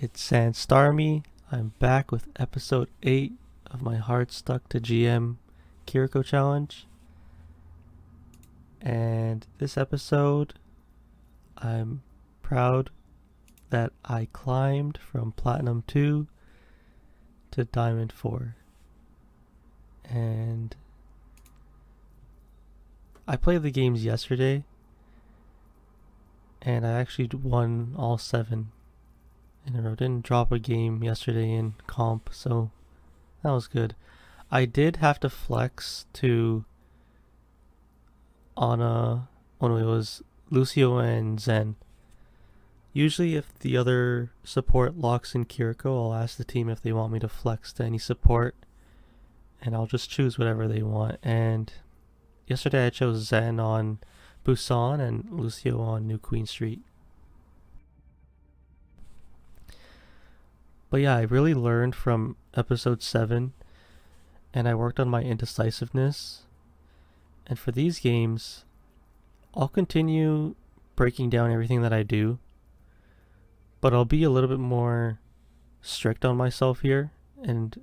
It's Sandstormy. I'm back with episode 8 of my hardstuck to GM Kiriko challenge. And this episode, I'm proud that I climbed from Platinum 2 to Diamond 4. And I played the games yesterday, and I actually won all 7 in a row. Didn't drop a game yesterday in comp, so that was good. I did have to flex to Ana when it was Lucio and Zen. Usually if the other support locks in Kiriko, I'll ask the team if they want me to flex to any support, and I'll just choose whatever they want. And yesterday I chose Zen on Busan and Lucio on New Queen Street. But yeah, I really learned from episode 7, and I worked on my indecisiveness. And for these games, I'll continue breaking down everything that I do, but I'll be a little bit more strict on myself here and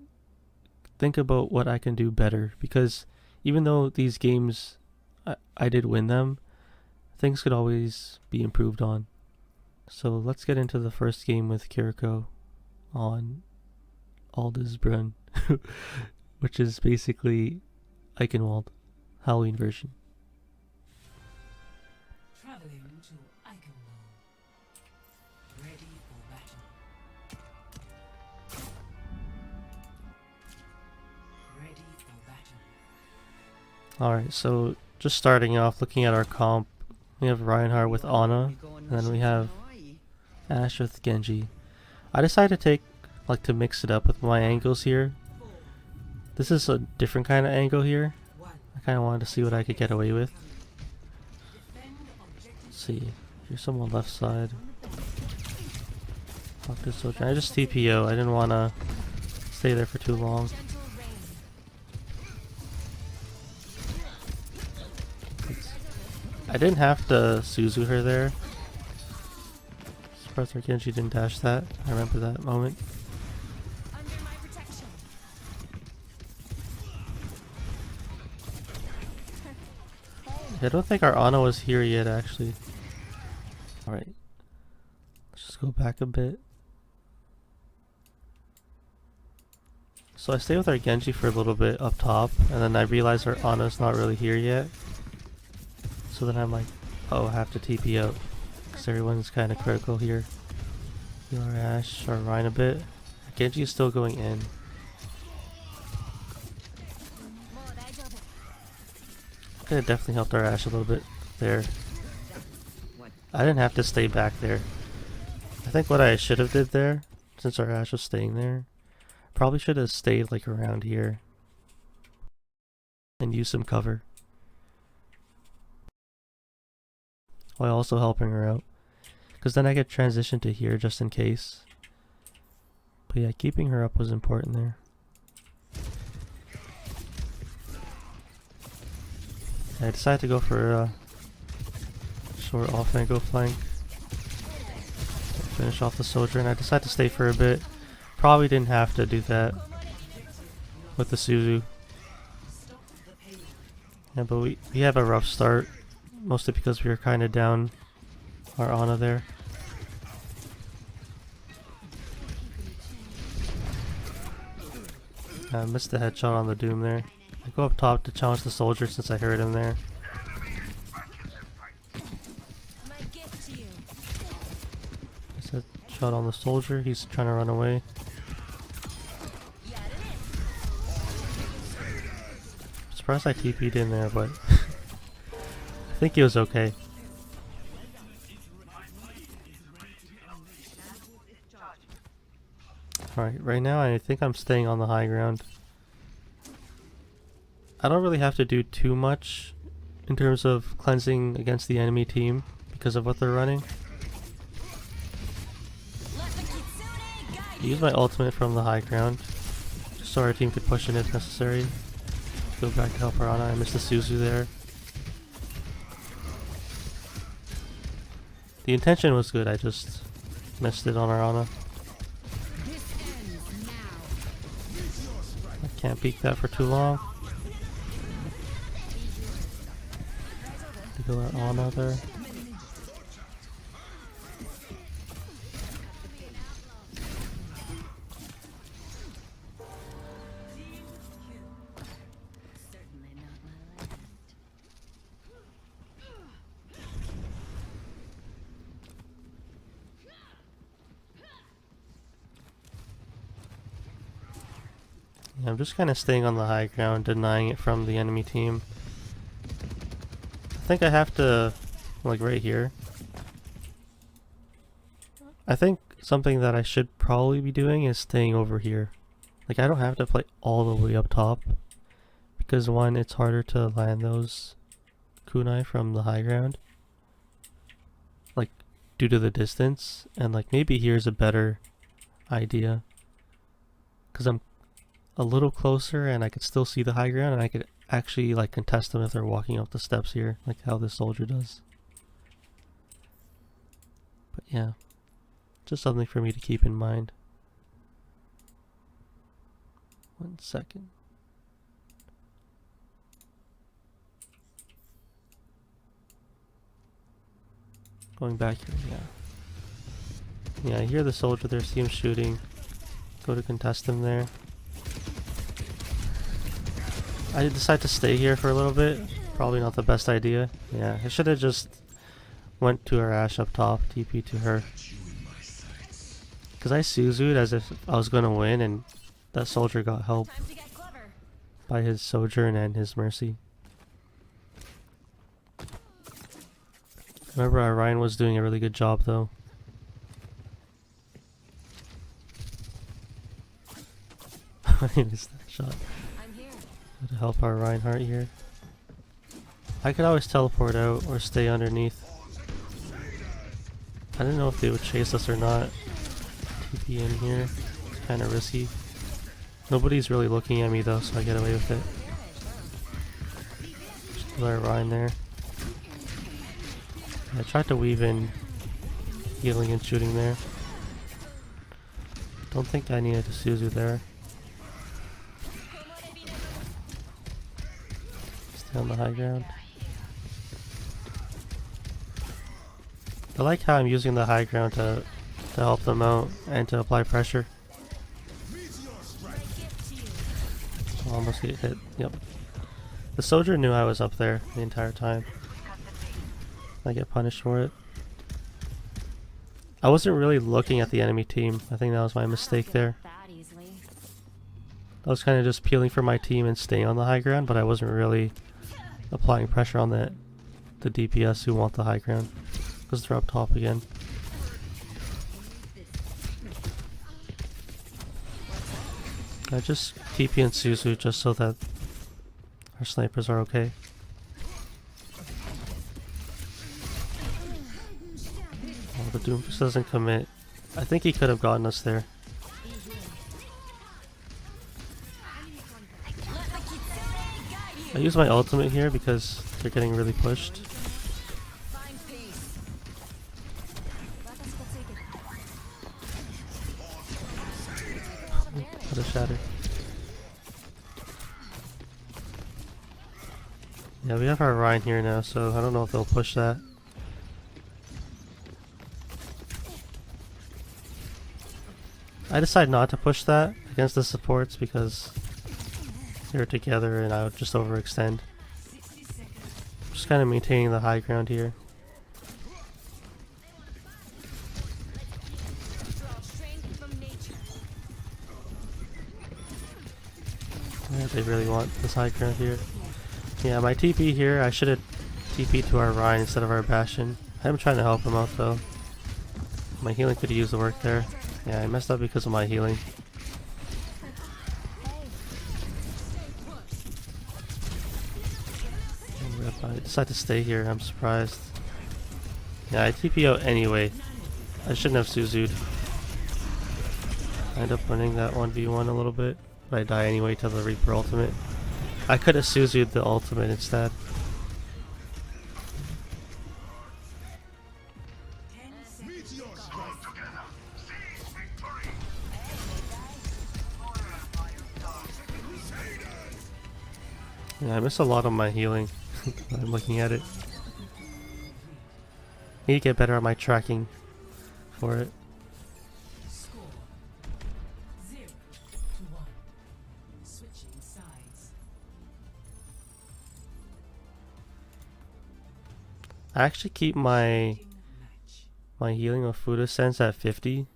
think about what I can do better, because even though these games I did win them, things could always be improved on. So let's get into the first game with Kiriko on Aldisbrunn, which is basically Eichenwalde, Halloween version. Traveling to Eichenwalde. Ready for battle. Ready for battle. Alright, so just starting off, looking at our comp, we have Reinhardt with Ana, and then we have Ashe with Genji. I decided to mix it up with my angles here. This is a different kind of angle here. I kind of wanted to see what I could get away with. Let's see. Here's someone left side. Fuck this soldier. I just TPO. I didn't want to stay there for too long. I didn't have to Suzu her there. Surprised our Genji didn't dash that. I remember that moment. I don't think our Ana was here yet, actually. Alright. Let's just go back a bit. So I stay with our Genji for a little bit up top, and then I realize our Ana's not really here yet. So then I'm like, oh, I have to TP out, because everyone's kind of critical here. Heal our Ashe, or Rhine a bit. Genji is still going in. Could have definitely helped our Ashe a little bit there. I didn't have to stay back there. I think what I should have did there, since our Ashe was staying there, probably should have stayed like around here and used some cover, while also helping her out, because then I could transition to here just in case. But yeah, keeping her up was important there. I decided to go for a short off angle flank. Finish off the soldier, and I decided to stay for a bit. Probably didn't have to do that with the Suzu. Yeah, but we have a rough start, mostly because we were kind of down our Ana there. I missed the headshot on the Doom there. I go up top to challenge the soldier since I heard him there. It's a shot on the soldier, he's trying to run away. Surprised I TP'd in there, but I think he was okay. Alright, right now I think I'm staying on the high ground. I don't really have to do too much in terms of cleansing against the enemy team because of what they're running. I use my ultimate from the high ground just so our team could push in if necessary. Go back to help our Ana. I missed the Suzu there. The intention was good, I just missed it on our Ana. Can't peek that for too long. Go that Ana there. Yeah, I'm just kind of staying on the high ground, denying it from the enemy team. I think I have to, like right here. I think something that I should probably be doing is staying over here. Like I don't have to play all the way up top. Because one, it's harder to land those kunai from the high ground. Like, due to the distance. And like maybe here's a better idea. Because I'm a little closer and I could still see the high ground and I could actually like contest them if they're walking up the steps here, like how this soldier does. But yeah, just something for me to keep in mind. 1 second. Going back here, yeah. Yeah, I hear the soldier there, see him shooting. Go to contest him there. I decide to stay here for a little bit. Probably not the best idea. Yeah, I should have just went to her Ashe up top, TP to her. Because I Suzu'd as if I was going to win and that soldier got help by his Sojourn and his Mercy. Remember Ryan was doing a really good job though. I missed that shot. To help our Reinhardt here. I could always teleport out or stay underneath. I didn't know if they would chase us or not. TP in here. It's kind of risky. Nobody's really looking at me though, so I get away with it. Just kill our Ryan there. I tried to weave in healing and shooting there. Don't think I needed to Suzu there. On the high ground. I like how I'm using the high ground to help them out and to apply pressure. Almost get hit. Yep. The soldier knew I was up there the entire time. I get punished for it. I wasn't really looking at the enemy team. I think that was my mistake there. I was kind of just peeling for my team and staying on the high ground, but I wasn't really applying pressure on the DPS who want the high ground because they're up top again. I just TP and Suzu just so that our snipers are okay. Oh, the Doomfist doesn't commit. I think he could have gotten us there. I use my ultimate here because they're getting really pushed. What a shatter. Yeah, we have our Ryan here now, so I don't know if they'll push that. I decide not to push that against the supports because they're together and I would just overextend. Just kind of maintaining the high ground here. Yeah, they really want this high ground here. Yeah, my TP here, I should have TP'd to our Ryan instead of our Bastion. I'm trying to help him out though. My healing could have used the work there. Yeah, I messed up because of my healing. I decided to stay here, I'm surprised. Yeah, I TP out anyway. I shouldn't have Suzu'd. I end up winning that 1v1 a little bit, but I die anyway to the Reaper ultimate. I could have Suzu'd the ultimate instead. Yeah, I miss a lot of my healing. I'm looking at it. Need to get better at my tracking for it. Score 0-1. Switching sides. I actually keep my Match. healing of Fuda Sense at 50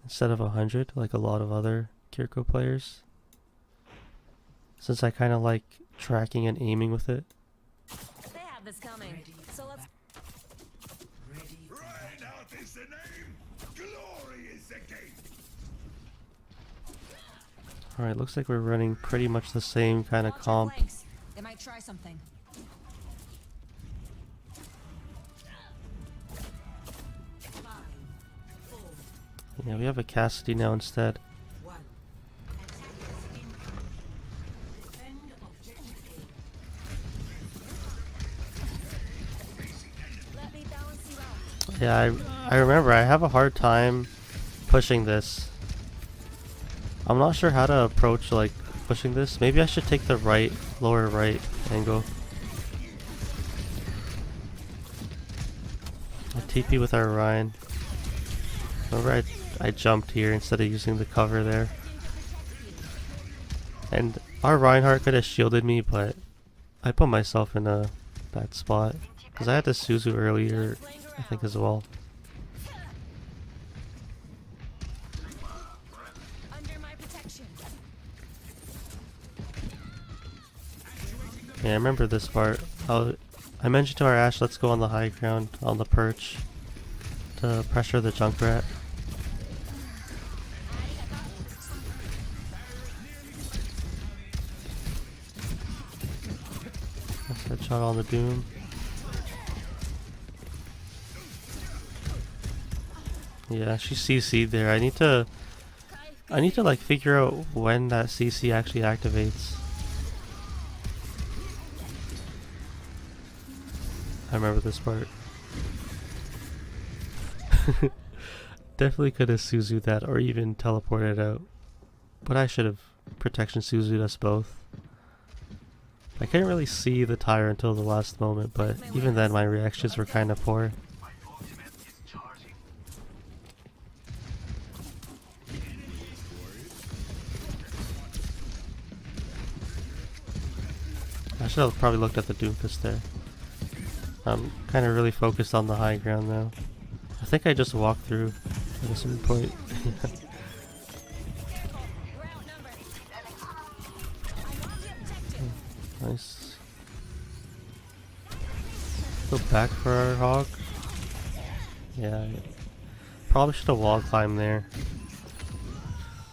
instead of 100, like a lot of other Kiriko players. Since I kind of like tracking and aiming with it. They have this coming. Ready. So let's Ready for Right out is the name, glory is the game. Alright, looks like we're running pretty much the same kind of watch our comp. flanks. They might try something. Yeah, we have a Cassidy now instead. 1. Defend objective Let me balance you out. Yeah, I remember I have a hard time pushing this. I'm not sure how to approach like pushing this. Maybe I should take the right, lower right angle. I'll TP with our Ryan. Remember I jumped here instead of using the cover there. And our Reinhardt could have shielded me, but I put myself in a bad spot. Because I had the Suzu earlier, I think as well. Under my protection. Yeah, I remember this part. I mentioned to our Ashe, let's go on the high ground, on the perch, to pressure the Junkrat. Headshot on the Doom. Yeah, she CC'd there. I need to like figure out when that CC actually activates. I remember this part. Definitely could have Suzu'd that or even teleported out. But I should have protection Suzu'd us both. I couldn't really see the tire until the last moment, but even then my reactions were kind of poor. I should have probably looked at the Doomfist there. I'm kind of really focused on the high ground now. I think I just walked through at a certain point. Nice. Go back for our hog. Yeah, probably should have wall climbed there.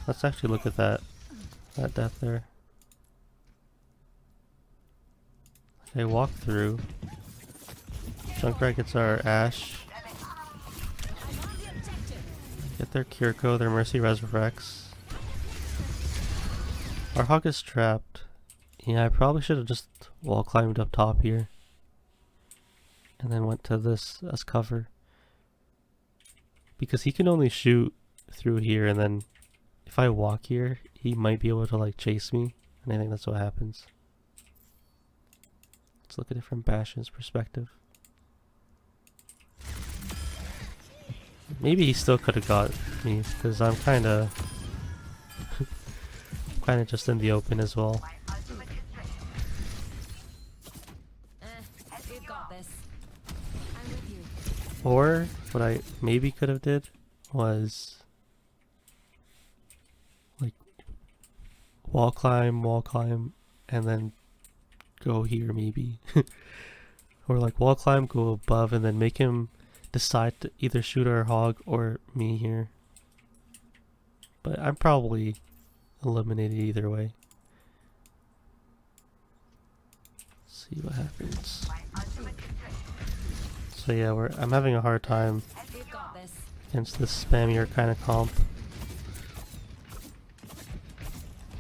Let's actually look at that death there. Okay, walk through. Junkrat gets our Ashe. Get their Kiriko, their Mercy resurrects. Our hog is trapped. Yeah, I probably should have just wall climbed up top here. And then went to this as cover. Because he can only shoot through here, and then if I walk here, he might be able to like chase me. And I think that's what happens. Let's look at it from Bastion's perspective. Maybe he still could have got me, because I'm kind of just in the open as well. We've got this. I'm with you. Or what I maybe could have did was like wall climb, and then go here maybe. Or like wall climb, go above, and then make him decide to either shoot our hog or me here. But I'm probably eliminated either way. Let's see what happens. So yeah, I'm having a hard time We've got this. against this spammier kind of comp.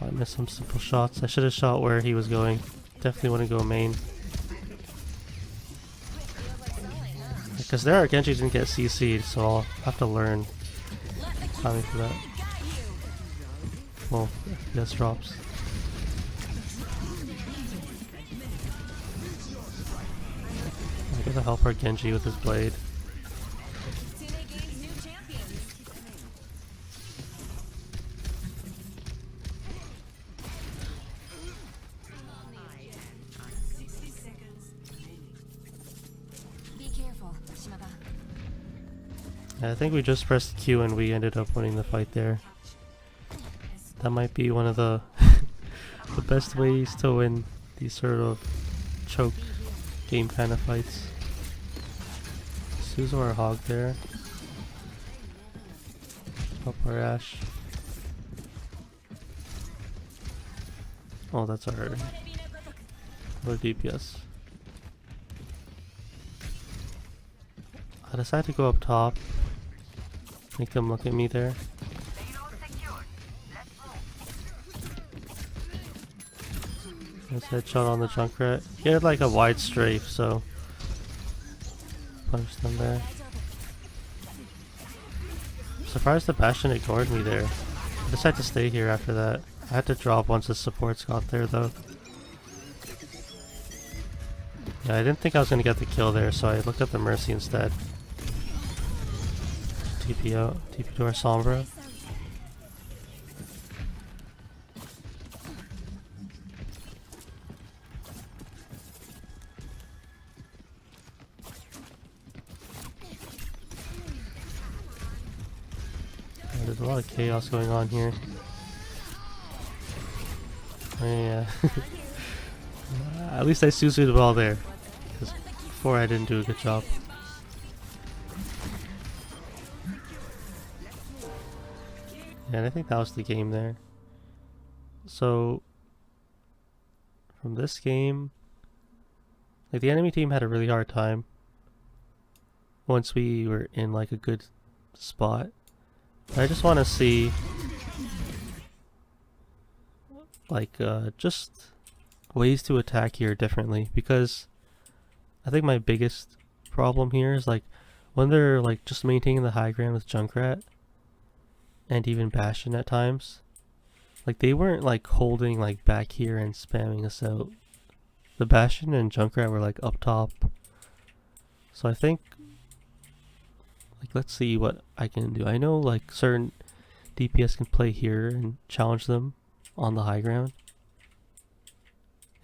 I missed some simple shots. I should have shot where he was going. Definitely want to go main. Because there our Genji didn't get CC'd, so I'll have to learn timing for that. Well, FPS drops. Gotta help our Genji with his blade. Kitsune gains new champions. 60 seconds remaining. Be careful, Shimada. I think we just pressed Q and we ended up winning the fight there. That might be one of the the best ways to win these sort of choke game kind of fights. Suzu our hog there. Help our Ash. Oh, that's our DPS. I decided to go up top. Make them look at me there. Nice headshot on the Junkrat. He had like a wide strafe, so punch them there. Surprised the Bastion ignored me there. I decided to stay here after that. I had to drop once the supports got there though. Yeah, I didn't think I was gonna get the kill there, so I looked at the Mercy instead. TP out, TP to our Sombra. There's a lot of chaos going on here. Oh, yeah. At least I Suzu'd well there. Because before I didn't do a good job. Yeah, and I think that was the game there. So, from this game, like the enemy team had a really hard time once we were in like a good spot. I just want to see like just ways to attack here differently, because I think my biggest problem here is like when they're like just maintaining the high ground with Junkrat and even Bastion at times, like they weren't like holding like back here and spamming us out. The Bastion and Junkrat were like up top, so I think like let's see what I can do. I know like certain DPS can play here and challenge them on the high ground,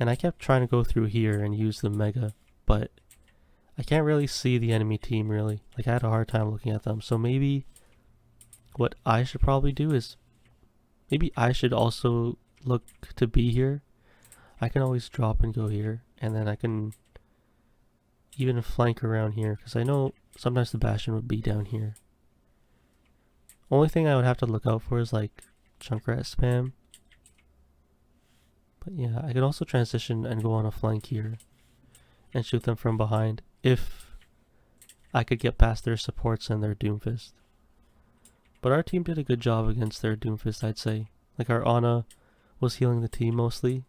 and I kept trying to go through here and use the Mega, but I can't really see the enemy team really. Like I had a hard time looking at them, so maybe what I should probably do is maybe I should also look to be here. I can always drop and go here, and then I can even flank around here, because I know sometimes the Bastion would be down here. Only thing I would have to look out for is like Junkrat spam. But yeah, I could also transition and go on a flank here and shoot them from behind if I could get past their supports and their Doomfist. But our team did a good job against their Doomfist, I'd say. Like our Ana was healing the team mostly,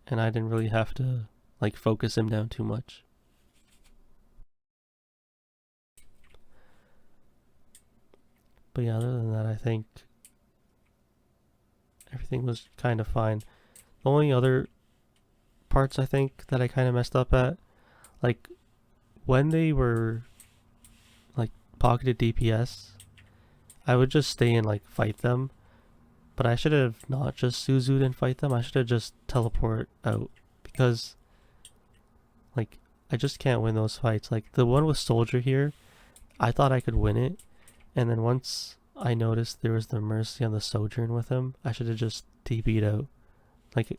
and I didn't really have to like focus him down too much. But yeah, other than that, I think everything was kind of fine. The only other parts I think that I kind of messed up at, like when they were like pocketed DPS, I would just stay and like fight them, but I should have not just Suzu'd and fight them. I should have just teleport out, because like I just can't win those fights. Like the one with Soldier here, I thought I could win it, and then once I noticed there was the Mercy on the Sojourn with him, I should have just TP'd out. Like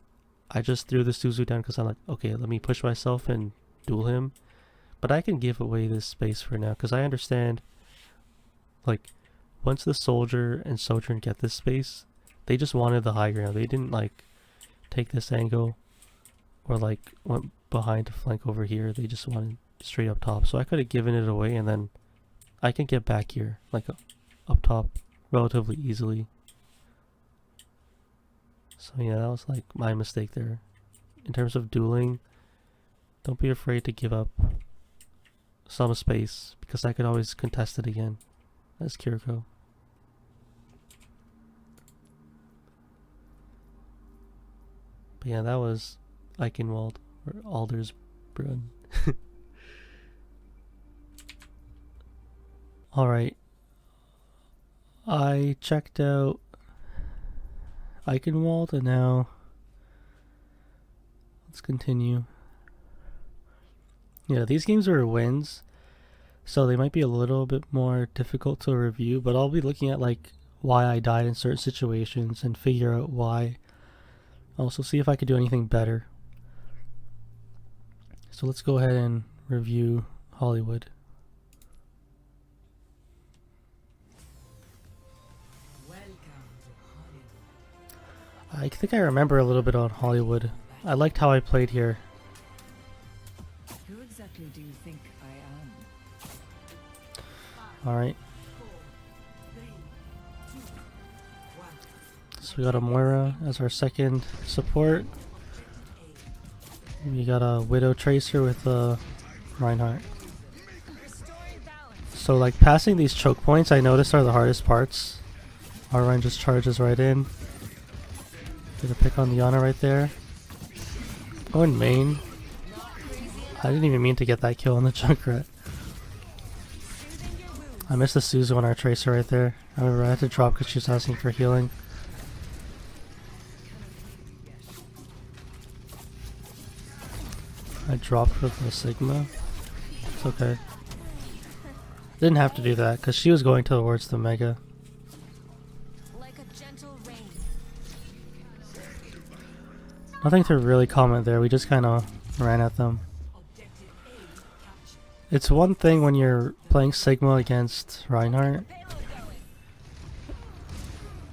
I just threw the Suzu down because I'm like, okay, let me push myself and duel him. But I can give away this space for now, because I understand like once the Soldier and Sojourn get this space, they just wanted the high ground. They didn't like take this angle or like went behind to flank over here. They just wanted straight up top. So I could have given it away, and then I can get back here like up top relatively easily. So yeah, that was like my mistake there. In terms of dueling, don't be afraid to give up some space, because I could always contest it again as Kiriko. But yeah, that was Eichenwalde, or Aldersbrunn. Alright. I checked out Eichenwalde and now let's continue. Yeah, these games are wins, so they might be a little bit more difficult to review, but I'll be looking at like why I died in certain situations and figure out why. Also see if I could do anything better. So let's go ahead and review Hollywood. I think I remember a little bit on Hollywood. I liked how I played here. Who exactly do you think I am? Alright. So we got a Moira as our second support. We got a Widow Tracer with Reinhardt. So like passing these choke points I noticed are the hardest parts. Our Ryan just charges right in. Get a pick on the Ana right there. Going main. I didn't even mean to get that kill on the Junkrat. I missed the Suzu on our Tracer right there. I remember I had to drop because she was asking for healing. I dropped with the Sigma. It's okay. Didn't have to do that because she was going towards the Mega. Like a gentle rain. Nothing to really comment there. We just kind of ran at them. It's one thing when you're playing Sigma against Reinhardt.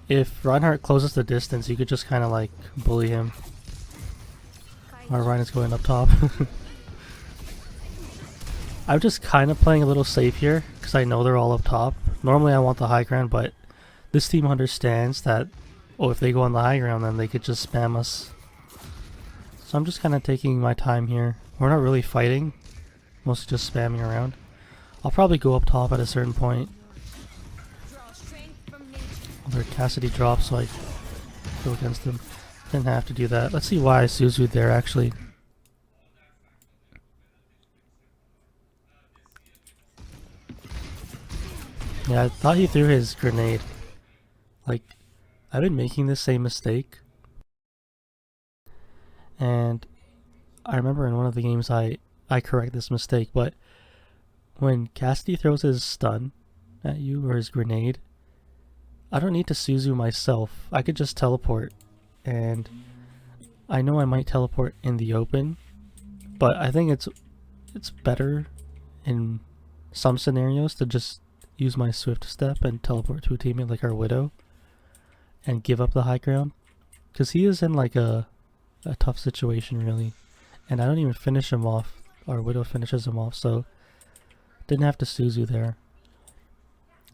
If Reinhardt closes the distance, you could just kind of like bully him. Our Ryan is going up top. I'm just kind of playing a little safe here because I know they're all up top. Normally I want the high ground, but this team understands that, oh, if they go on the high ground then they could just spam us. So I'm just kind of taking my time here. We're not really fighting, mostly just spamming around. I'll probably go up top at a certain point. Their Cassidy drops, so I go against him. Didn't have to do that. Let's see why Suzu there actually. Yeah, I thought he threw his grenade. Like, I've been making this same mistake. And I remember in one of the games I correct this mistake, but when Cassidy throws his stun at you or his grenade, I don't need to Suzu myself. I could just teleport. And I know I might teleport in the open, but I think it's better in some scenarios to just use my swift step and teleport to a teammate like our Widow and give up the high ground, because he is in like a tough situation really, and I don't even finish him off. Our Widow finishes him off, so didn't have to Suzu there.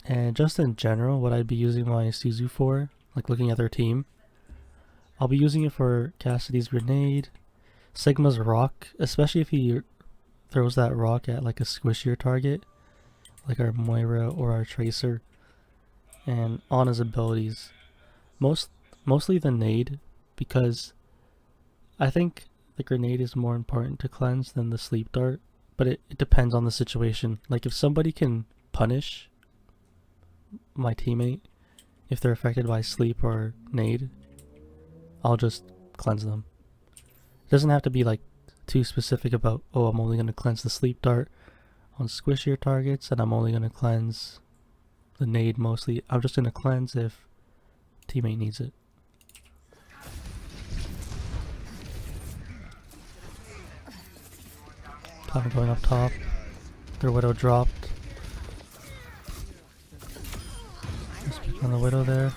And just in general, what I'd be using my Suzu for, like looking at their team, I'll be using it for Cassidy's grenade, Sigma's rock, especially if he throws that rock at like a squishier target, like our Moira or our Tracer, and Ana's abilities. Mostly the nade, because I think the grenade is more important to cleanse than the sleep dart, but it depends on the situation. Like if somebody can punish my teammate if they're affected by sleep or nade, I'll just cleanse them. It doesn't have to be like too specific about, oh, I'm only going to cleanse the sleep dart on squishier targets and I'm only going to cleanse the nade mostly. I'm just going to cleanse if teammate needs it. Cloud going up top. Their Widow dropped. Just pick on the Widow there.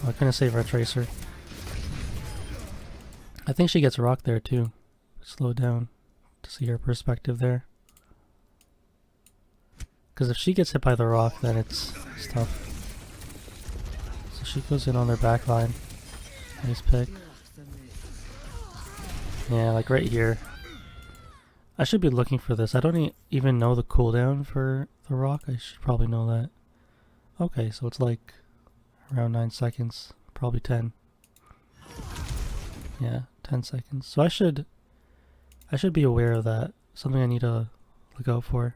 Oh, I couldn't save our Tracer. I think she gets rocked there too. Slow down to see her perspective there. Because if she gets hit by the rock, then it's tough. So she goes in on their back line. Nice pick. Yeah, like right here. I should be looking for this. I don't even know the cooldown for the rock. I should probably know that. Okay, so it's like around 9 seconds. Probably 10. Yeah, 10 seconds. So I should be aware of that. Something I need to look out for.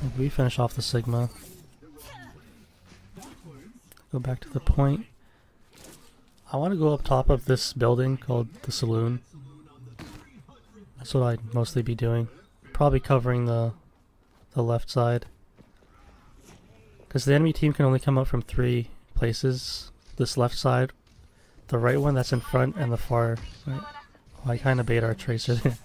Maybe we finish off the Sigma. Go back to the point. I want to go up top of this building called the Saloon. That's what I'd mostly be doing. Probably covering the left side. Because the enemy team can only come up from 3 places. This left side, the right one that's in front, and the far right. Oh, I kind of bait our tracer there.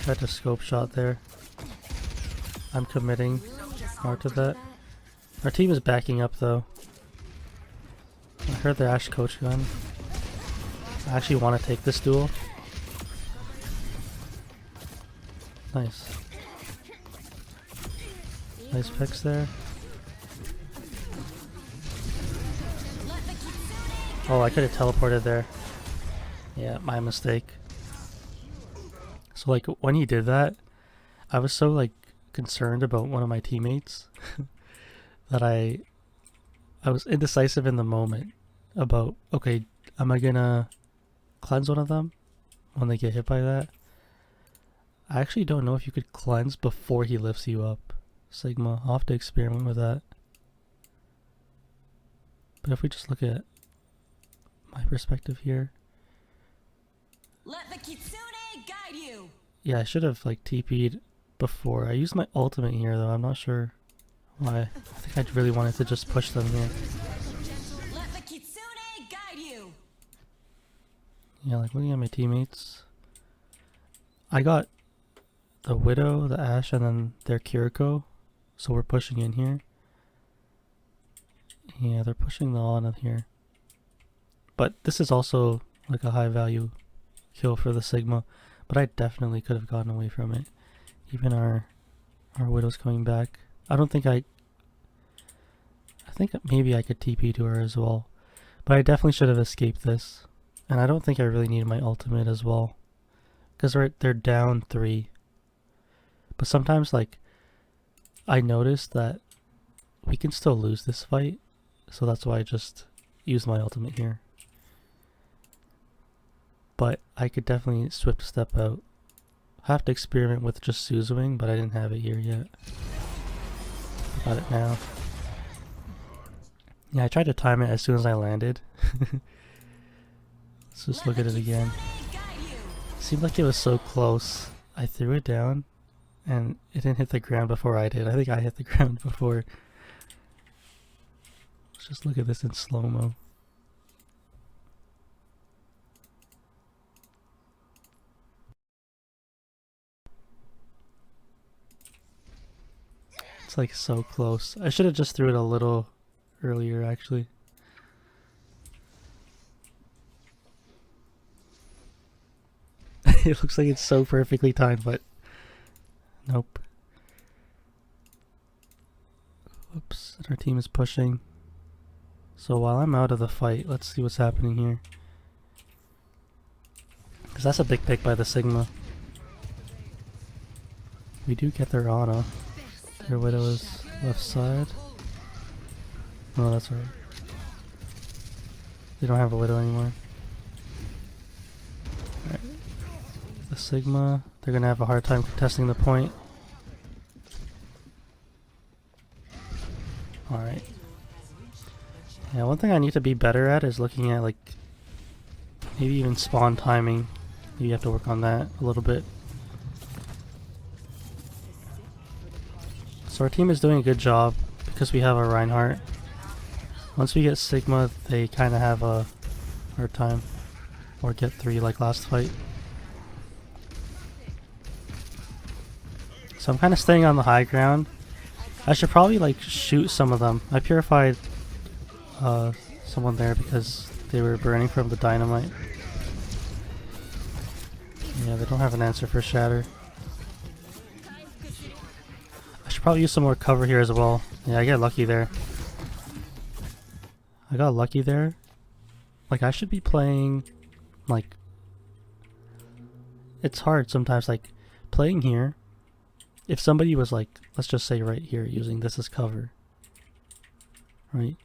Tried to scope shot there. I'm committing hard to that. Our team is backing up though. I heard the Ash coach gun. I actually want to take this duel. Nice. Nice picks there. Oh, I could have teleported there. Yeah, my mistake. So like when he did that, I was so like concerned about one of my teammates that I was indecisive in the moment about, okay, am I gonna cleanse one of them when they get hit by that? I actually don't know if you could cleanse before he lifts you up. Sigma, I'll have to experiment with that. But if we just look at my perspective here. Let the Kitsune guide you. Yeah, I should have like TP'd before. I used my ultimate here though, I'm not sure why. I think I really wanted to just push them here. Let the Kitsune guide you. Yeah, like looking at my teammates. I got the Widow, the Ashe, and then their Kiriko. So we're pushing in here. Yeah, they're pushing the Ana here. But this is also like a high value kill for the Sigma. But I definitely could have gotten away from it. Even our Widow's coming back. I think maybe I could TP to her as well. But I definitely should have escaped this. And I don't think I really need my ultimate as well. Because they're down 3. But sometimes like I noticed that we can still lose this fight. So that's why I just used my ultimate here. But I could definitely swift step out. I have to experiment with just Suzuing, but I didn't have it here yet. I got it now. Yeah, I tried to time it as soon as I landed. Let's just look at it again. Seemed like it was so close. I threw it down and it didn't hit the ground before I did. I think I hit the ground before. Let's just look at this in slow-mo. It's like so close. I should have just threw it a little earlier actually. It looks like it's so perfectly timed, but nope. Whoops, our team is pushing. So while I'm out of the fight, let's see what's happening here. Because that's a big pick by the Sigma. We do get their Ana. Their Widow is left side. No, that's right. They don't have a Widow anymore. Alright. The Sigma, they're gonna have a hard time contesting the point. Alright. Yeah, one thing I need to be better at is looking at like maybe even spawn timing. Maybe you have to work on that a little bit. So our team is doing a good job because we have a Reinhardt. Once we get Sigma, they kind of have a hard time. Or get 3 like last fight. So I'm kind of staying on the high ground. I should probably like shoot some of them. I purified someone there because they were burning from the dynamite. Yeah, they don't have an answer for Shatter. I should probably use some more cover here as well. Yeah, I get lucky there. I got lucky there. Like, I should be playing, like... It's hard sometimes, like, playing here. If somebody was like, let's just say right here, using this as cover. Right?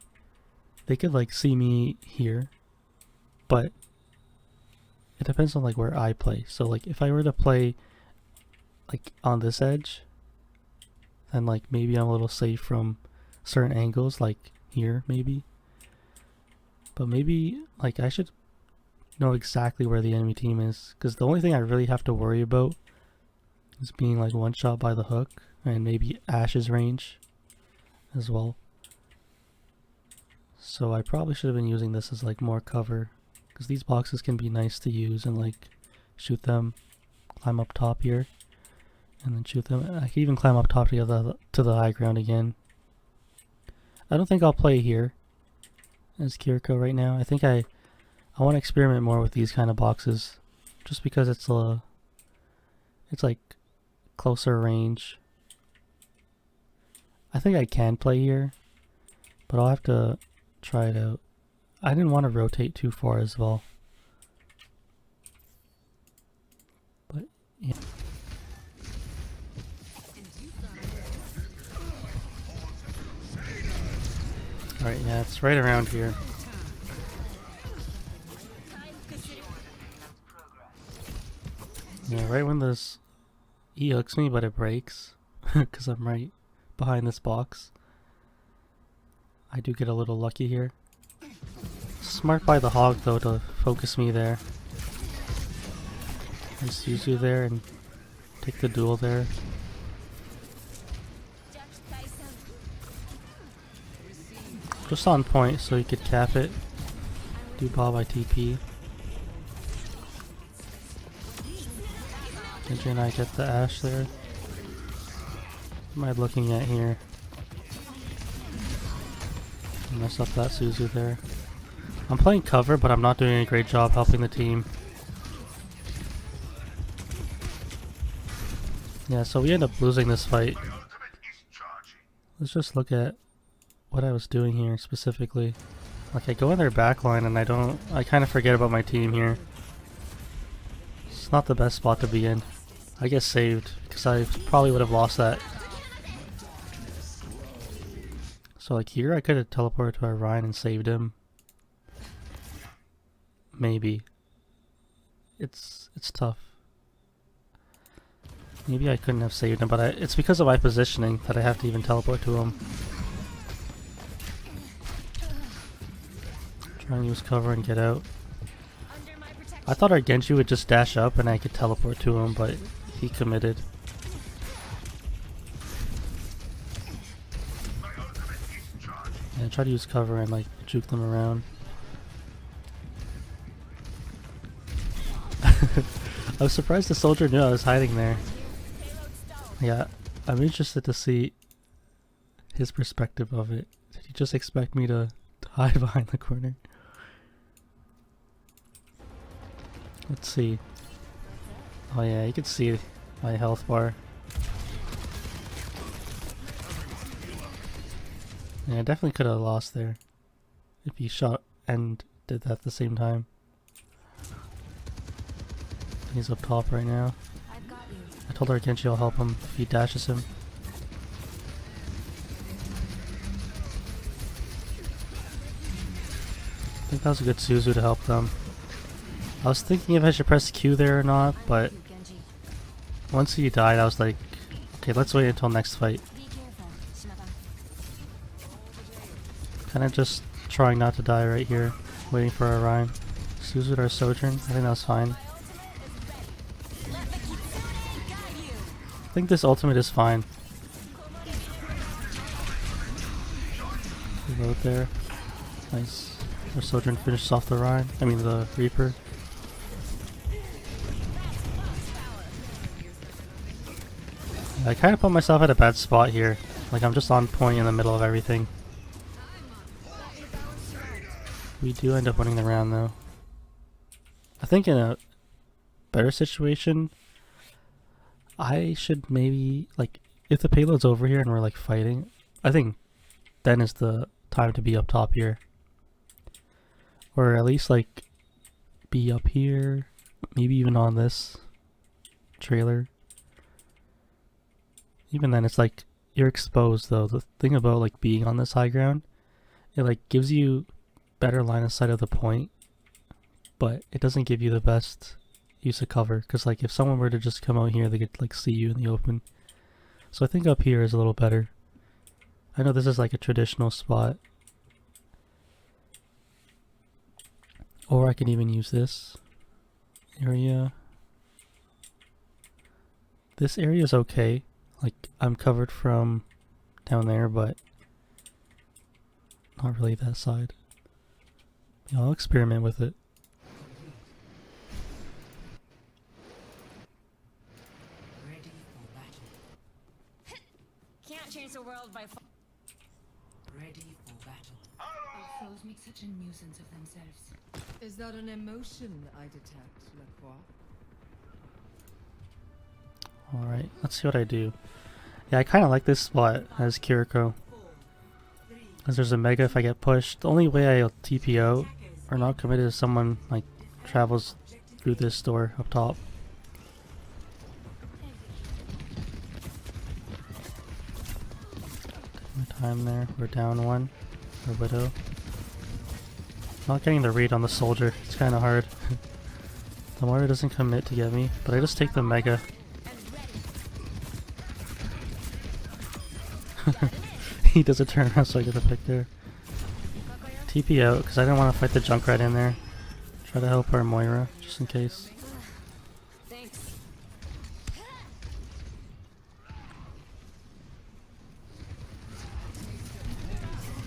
They could, like, see me here. But it depends on like where I play. So like if I were to play like on this edge, then like maybe I'm a little safe from certain angles, like here maybe. But maybe like I should know exactly where the enemy team is, because the only thing I really have to worry about is being like one shot by the hook, and maybe Ash's range as well. So I probably should have been using this as like more cover, because these boxes can be nice to use and like shoot them, climb up top here, and then shoot them. I can even climb up top to the high ground again. I don't think I'll play here as Kiriko right now. I think I want to experiment more with these kind of boxes, just because it's like closer range. I think I can play here, but I'll have to try it out. I didn't want to rotate too far as well. But yeah. Alright, yeah, it's right around here. Yeah, right when this he hooks me, but it breaks because I'm right behind this box. I do get a little lucky here. Smart by the hog though to focus me there. Just use you there and take the duel there. Just on point so you could cap it. Do ball by TP. Genji and I get the Ashe there. What am I looking at here? Mess up that Suzu there. I'm playing cover, but I'm not doing a great job helping the team. Yeah, so we end up losing this fight. Let's just look at what I was doing here specifically. Like I go in their backline and I kind of forget about my team here. It's not the best spot to be in. I get saved because I probably would have lost that. So like here I could have teleported to Orion and saved him. Maybe. It's tough. Maybe I couldn't have saved him, but it's because of my positioning that I have to even teleport to him. Try and use cover and get out. I thought our Genji would just dash up and I could teleport to him, but he committed. Yeah, try to use cover and like juke them around. I was surprised the soldier knew I was hiding there. Yeah, I'm interested to see his perspective of it. Did he just expect me to hide behind the corner? Let's see. Oh yeah, you can see my health bar. Yeah, I definitely could have lost there if he shot and did that at the same time. He's up top right now. I told our Genji I'll help him if he dashes him. I think that was a good Suzu to help them. I was thinking if I should press Q there or not, but once he died I was like, okay, let's wait until next fight. Kinda just trying not to die right here, waiting for our Orion. Suzu our Sojourn, I think that's fine. I think this ultimate is fine. Reload there. Nice. Our Sojourn finishes off the Orion. I mean the Reaper. I kind of put myself at a bad spot here. Like I'm just on point in the middle of everything. We do end up winning the round though. I think in a better situation, I should maybe, like, if the payload's over here and we're like fighting, I think then is the time to be up top here. Or at least like be up here, maybe even on this trailer. Even then it's like you're exposed though. The thing about like being on this high ground, it like gives you better line of sight of the point, but it doesn't give you the best use a cover, because like if someone were to just come out here, they could like see you in the open. So I think up here is a little better. I know this is like a traditional spot. Or I can even use this area. This area is okay. Like I'm covered from down there, but not really that side. Yeah, I'll experiment with it. Ready for battle. Can't change the world by Ready for battle. Our foes make such a nuisance of themselves. Is that an emotion I detect, Lacroix? Alright, let's see what I do. Yeah, I kind of like this spot as Kiriko. Because there's a mega if I get pushed. The only way I'll TP out or not commit is someone like travels through this door up top. Take my time there. We're down one. Our Widow. Not getting the read on the soldier. It's kind of hard. The Moira doesn't commit to get me, but I just take the mega. He does a turn around so I get the pick there. TP out because I didn't want to fight the Junkrat in there. Try to help our Moira just in case. Thanks.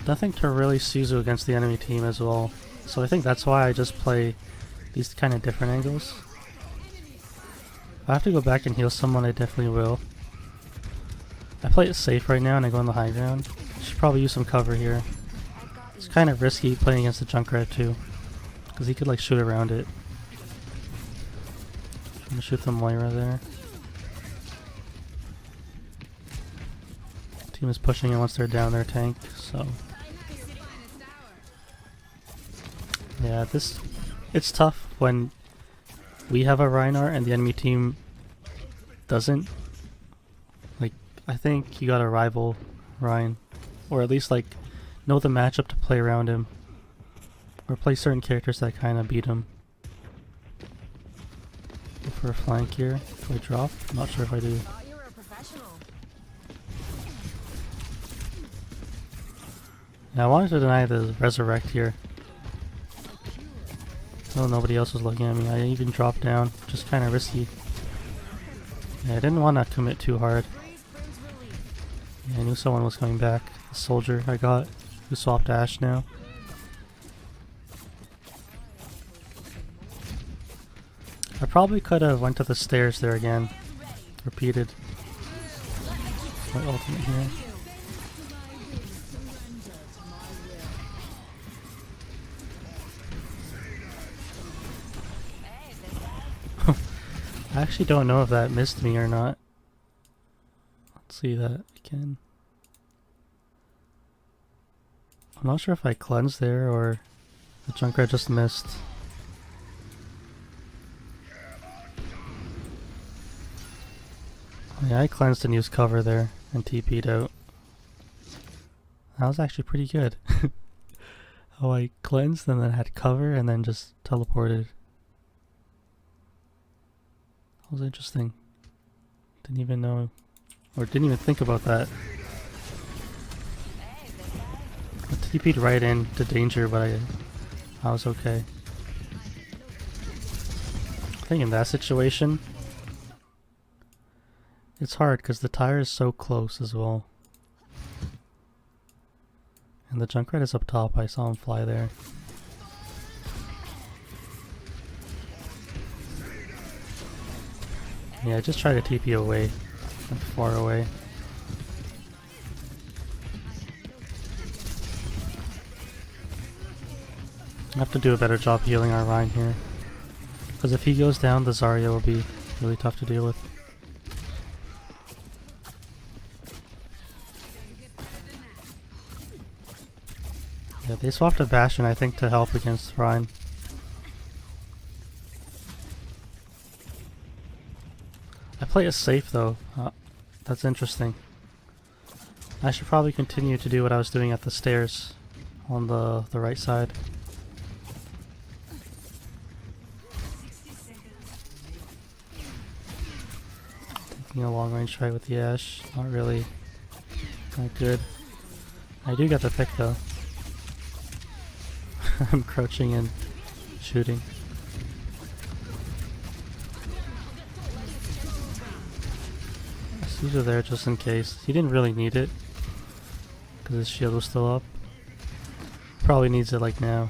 Nothing to really Suzu against the enemy team as well. So I think that's why I just play these kind of different angles. If I have to go back and heal someone, I definitely will. I play it safe right now and I go on the high ground. Should probably use some cover here. It's kind of risky playing against the Junkrat too, because he could like shoot around it. Trying to shoot the Moira there. Team is pushing it once they're down their tank, so yeah, it's tough when we have a Reinhardt and the enemy team doesn't. Like, I think you gotta rival Ryan, or at least like know the matchup to play around him, or play certain characters that kind of beat him. Go for a flank here. Do I drop? I'm not sure if I do. Thought you were a professional. Yeah, I wanted to deny the resurrect here. Oh, nobody else was looking at me. I even dropped down. Just kind of risky. Yeah, I didn't want to commit too hard. Yeah, I knew someone was coming back. The soldier I got, who swapped Ash now. I probably could have went to the stairs there again. Repeated. My ultimate here. I actually don't know if that missed me or not. Let's see that again. I'm not sure if I cleansed there or the Junkrat just missed. Oh yeah, I cleansed and used cover there and TP'd out. That was actually pretty good. Oh, I cleansed and then had cover and then just teleported. That was interesting. Didn't even know, or didn't even think about that. I TP'd right into danger, but I was okay. I think in that situation, it's hard because the tire is so close as well. And the Junkrat is up top, I saw him fly there. Yeah, just try to TP away, like far away. I have to do a better job healing our Rhine here. Because if he goes down, the Zarya will be really tough to deal with. Yeah, they swapped a Bastion, I think, to help against Rhine. I play it safe though. That's interesting. I should probably continue to do what I was doing at the stairs on the right side. taking a long range fight with the Ashe. Not really. Not good. I do get the pick though. I'm crouching and shooting. Caesar there just in case. He didn't really need it because his shield was still up. Probably needs it like now.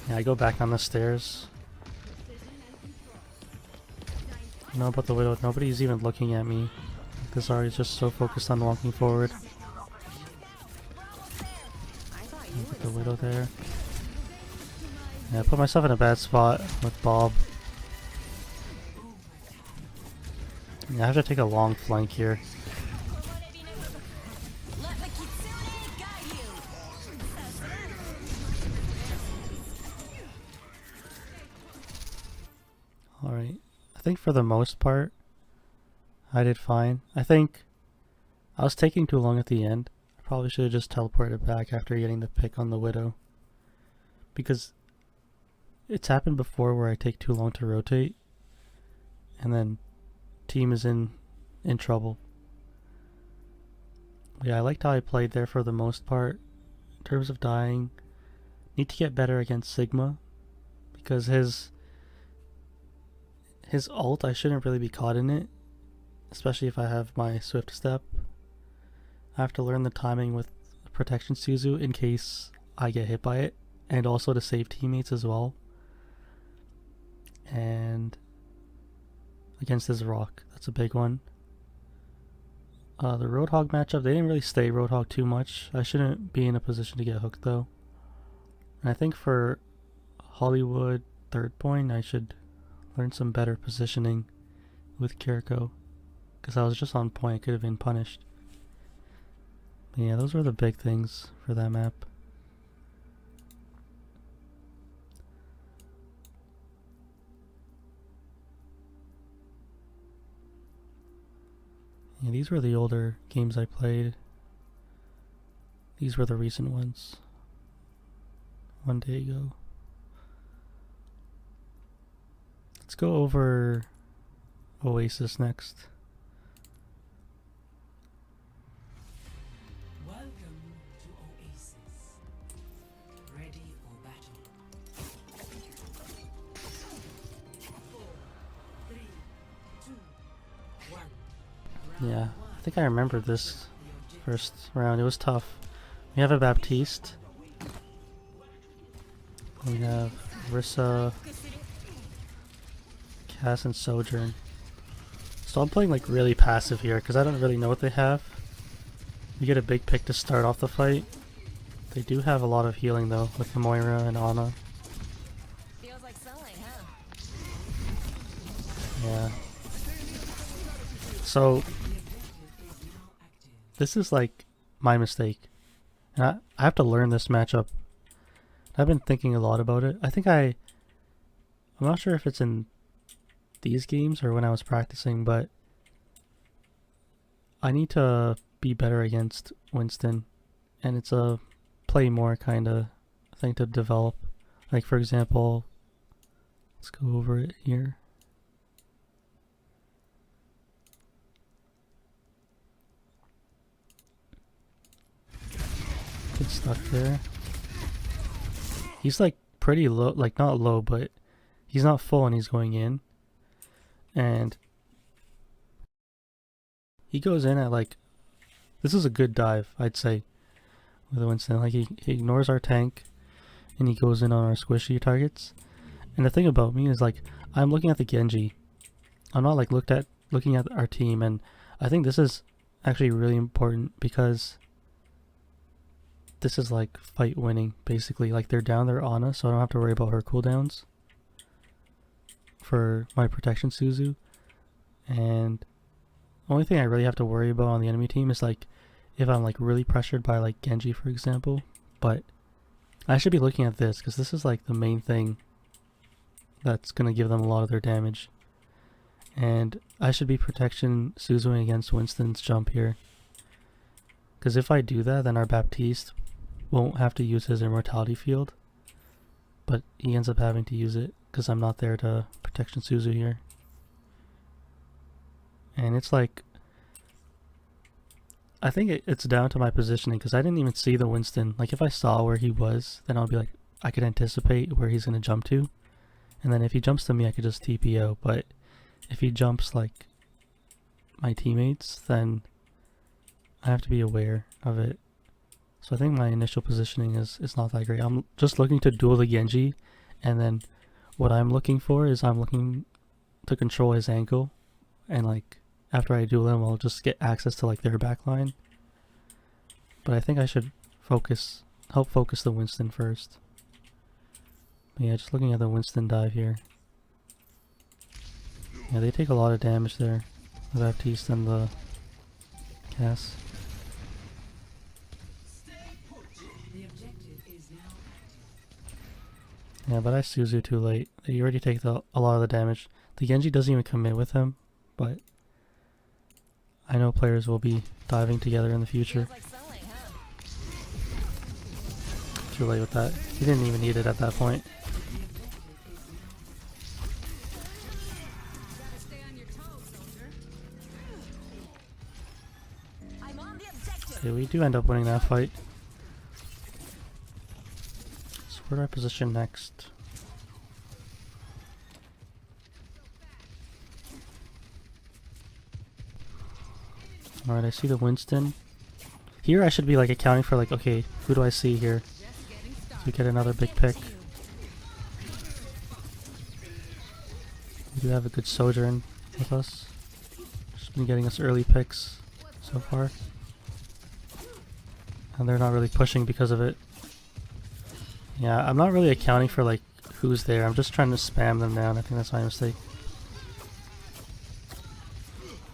Yeah, I go back on the stairs. I know about the Widow. Nobody's even looking at me. Because Ari's just so focused on walking forward. Put the Widow there. Yeah, I put myself in a bad spot with Bob. Yeah, I have to take a long flank here. Let the Kitsune guide you. Alright. I think for the most part, I did fine. I think I was taking too long at the end. I probably should have just teleported back after getting the pick on the Widow. Because it's happened before where I take too long to rotate. And then team is in trouble. Yeah, I liked how I played there for the most part. In terms of dying, need to get better against Sigma. Because his ult, I shouldn't really be caught in it. Especially if I have my swift step. I have to learn the timing with protection Suzu in case I get hit by it. And also to save teammates as well. And against his rock, that's a big one. The Roadhog matchup, they didn't really stay Roadhog too much. I shouldn't be in a position to get hooked though. And I think for Hollywood third point, I should learn some better positioning with Kiriko. Because I was just on point, I could have been punished. But yeah, those were the big things for that map. Yeah, these were the older games I played. These were the recent ones. One day ago. Let's go over Oasis next. Welcome to Oasis. Ready for battle. 4, 3, 2, 1. Yeah, I think I remember this first round. It was tough. We have a Baptiste. We have Rissa, Cass, and Sojourn. So I'm playing like really passive here because I don't really know what they have. We get a big pick to start off the fight. They do have a lot of healing though with the Moira and Ana. Feels like sunlight, huh? Yeah. So this is like my mistake. And I have to learn this matchup. I've been thinking a lot about it. I think I'm not sure if it's in these games or when I was practicing, but I need to be better against Winston. And it's a play more kind of thing to develop. Like for example, let's go over it here. Get stuck there. He's like pretty low, like not low, but he's not full and he's going in. And he goes in at like, this is a good dive, I'd say, with Winston. Like he ignores our tank and he goes in on our squishy targets. And the thing about me is like, I'm looking at the Genji. I'm not like looking at our team, and I think this is actually really important because this is like fight winning basically. Like they're down their Ana, so I don't have to worry about her cooldowns for my protection Suzu. And the only thing I really have to worry about on the enemy team is like if I'm like really pressured by like Genji for example. But I should be looking at this because this is like the main thing that's gonna give them a lot of their damage. And I should be protection Suzuing against Winston's jump here. Because if I do that, then our Baptiste won't have to use his immortality field. But he ends up having to use it because I'm not there to protection Suzu here. And it's like, I think it's down to my positioning because I didn't even see the Winston. Like if I saw where he was, then I'll be like, I could anticipate where he's going to jump to. And then if he jumps to me, I could just TPO. But if he jumps like my teammates, then I have to be aware of it. So I think my initial positioning is not that great. I'm just looking to duel the Genji, and then what I'm looking for is I'm looking to control his ankle, and like after I duel him, I'll just get access to like their backline. But I think I should help focus the Winston first. But yeah, just looking at the Winston dive here. Yeah, they take a lot of damage there, the Baptiste and the Cass. Yeah, but I Suzu too late. You already take a lot of the damage. The Genji doesn't even commit with him, but I know players will be diving together in the future. Too late with that. He didn't even need it at that point. Okay, we do end up winning that fight. So where do I position next? Alright, I see the Winston. Here I should be like accounting for like, okay, who do I see here? So we get another big pick. We do have a good Sojourn with us. Just been getting us early picks so far. And they're not really pushing because of it. Yeah, I'm not really accounting for like who's there. I'm just trying to spam them down. I think that's my mistake.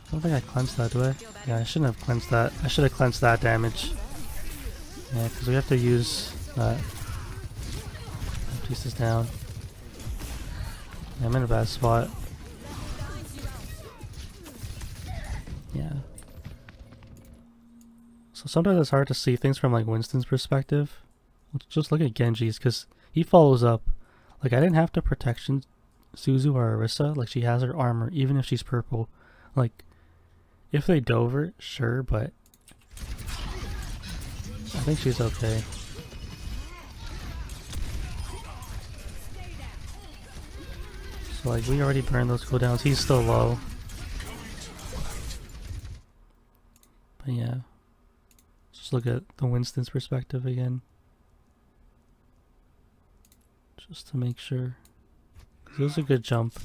I don't think I cleansed that, do I? Yeah, I shouldn't have cleansed that. I should have cleansed that damage. Yeah, because we have to use that. Piece is down. Yeah, I'm in a bad spot. Yeah. So sometimes it's hard to see things from like Winston's perspective. Let's just look at Genji's because he follows up. Like I didn't have to protection Suzu or Orisa. Like she has her armor even if she's purple. Like if they dove her, sure, but I think she's okay. So like we already burned those cooldowns. He's still low. But yeah. Just look at the Winston's perspective again. Just to make sure. It was a good jump.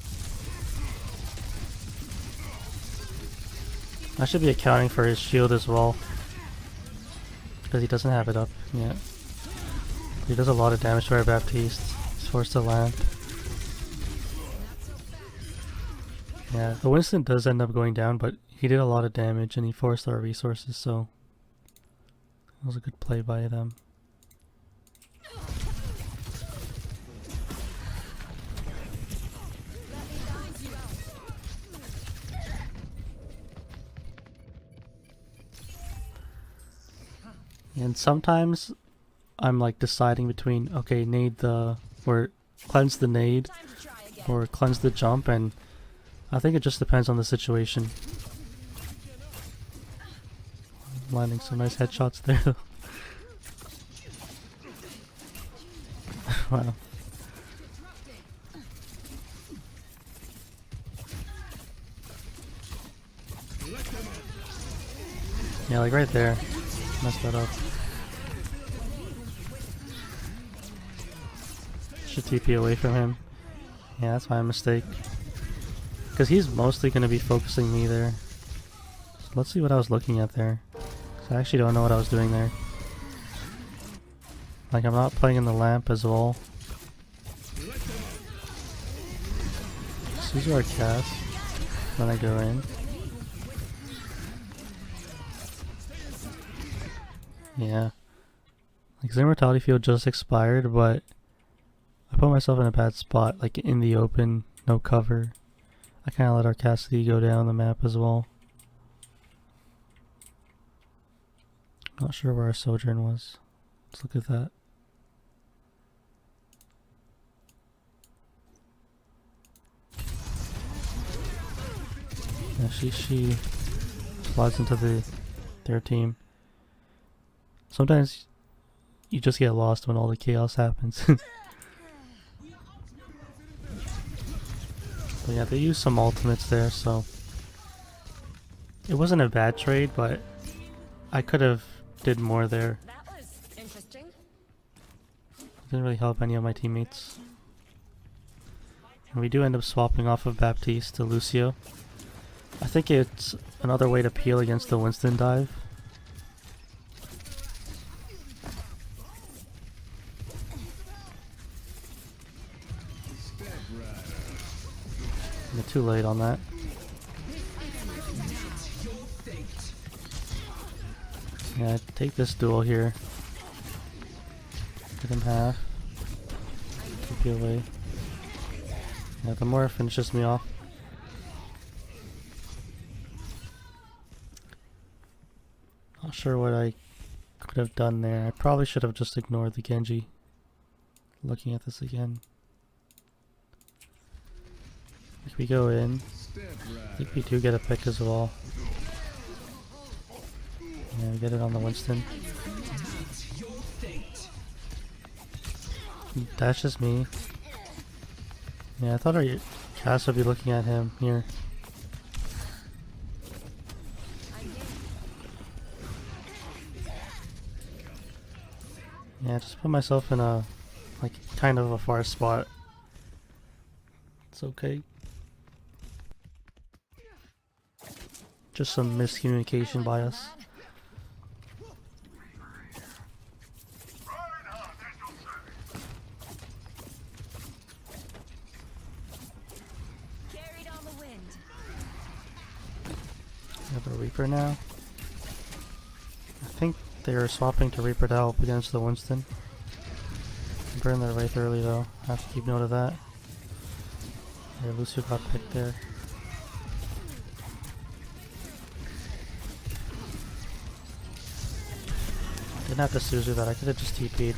I should be accounting for his shield as well. Because he doesn't have it up yet. He does a lot of damage to our Baptiste. He's forced to land. Yeah, the Winston does end up going down, but he did a lot of damage and he forced our resources, so it was a good play by them. And sometimes I'm like deciding between, okay, nade the, or cleanse the nade, or cleanse the jump, and I think it just depends on the situation. I'm landing some nice headshots there. Wow. Yeah, like right there. Messed that up. Should TP away from him. Yeah, that's my mistake. Because he's mostly going to be focusing me there. So let's see what I was looking at there. I actually don't know what I was doing there. Like, I'm not playing in the lamp as well. This is our cast. Then I go in. Yeah. Like, his immortality field just expired, but I put myself in a bad spot, like in the open, no cover. I kind of let our Cassidy go down the map as well. Not sure where our Sojourn was. Let's look at that. Yeah, she slides into their team. Sometimes you just get lost when all the chaos happens. But yeah, they used some ultimates there, so it wasn't a bad trade, but I could have did more there. That was interesting. Didn't really help any of my teammates. And we do end up swapping off of Baptiste to Lucio. I think it's another way to peel against the Winston dive. You're too late on that. Yeah, take this duel here. Get him half. Keep you away. Yeah, the more it finishes me off. Not sure what I could have done there. I probably should have just ignored the Genji. Looking at this again. If we go in, I think we do get a pick as well. Yeah, we get it on the Winston. That's just me. Yeah, I thought our cast would be looking at him here. Yeah, just put myself in a, like, kind of a far spot. It's okay. Just some miscommunication by us. Carried on the wind. We have a Reaper now. I think they are swapping to Reaper to help against the Winston. Burn their Wraith early though. I have to keep note of that. Yeah, Lucio got picked there. Didn't have the Suzu that. I could have just TP'd.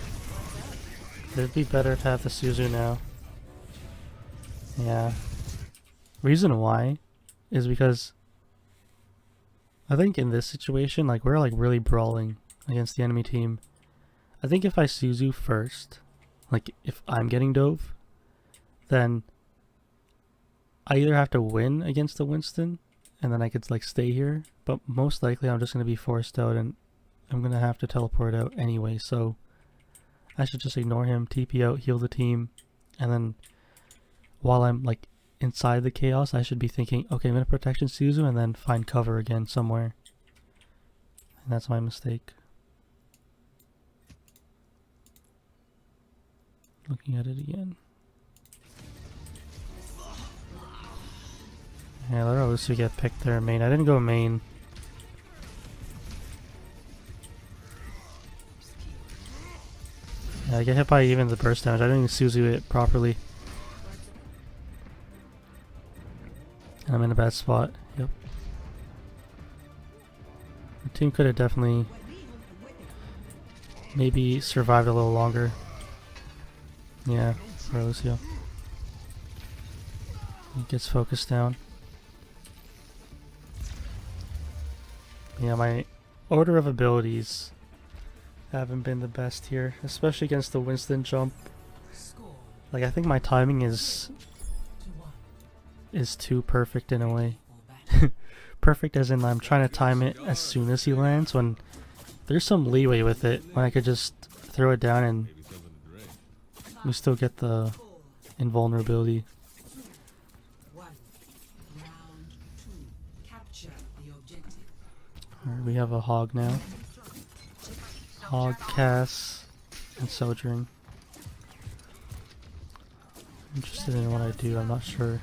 It'd be better to have the Suzu now. Yeah. Reason why is because I think in this situation, like, we're like really brawling against the enemy team. I think if I Suzu first, like if I'm getting dove, then I either have to win against the Winston and then I could like stay here, but most likely I'm just going to be forced out and I'm going to have to teleport out anyway, so I should just ignore him, TP out, heal the team, and then while I'm like inside the chaos, I should be thinking, okay, I'm going to protection Suzu and then find cover again somewhere. And that's my mistake. Looking at it again. Yeah, let Oasis get picked there main. I didn't go main. Yeah, I get hit by even the burst damage. I didn't even Suzu it properly. And I'm in a bad spot. Yep. The team could have definitely maybe survived a little longer. Yeah, for Lucio. He gets focused down. Yeah, my order of abilities haven't been the best here, especially against the Winston jump. Like, I think my timing is too perfect in a way. Perfect as in I'm trying to time it as soon as he lands, when there's some leeway with it, when I could just throw it down and we still get the invulnerability. Alright, we have a Hog now. Hog, Cass, and Sojourn. Interested in what I do, I'm not sure.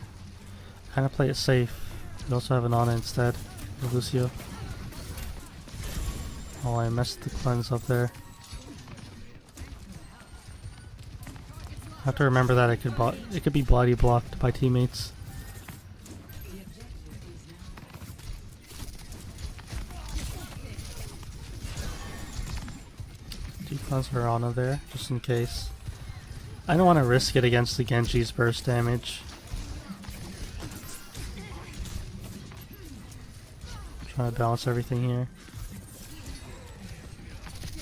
Kind of play it safe. We also have an Ana instead of Lucio. Oh, I messed the cleanse up there. I have to remember that it could be body blocked by teammates. Declaw's her Ana there, just in case. I don't want to risk it against the Genji's burst damage. I'm trying to balance everything here.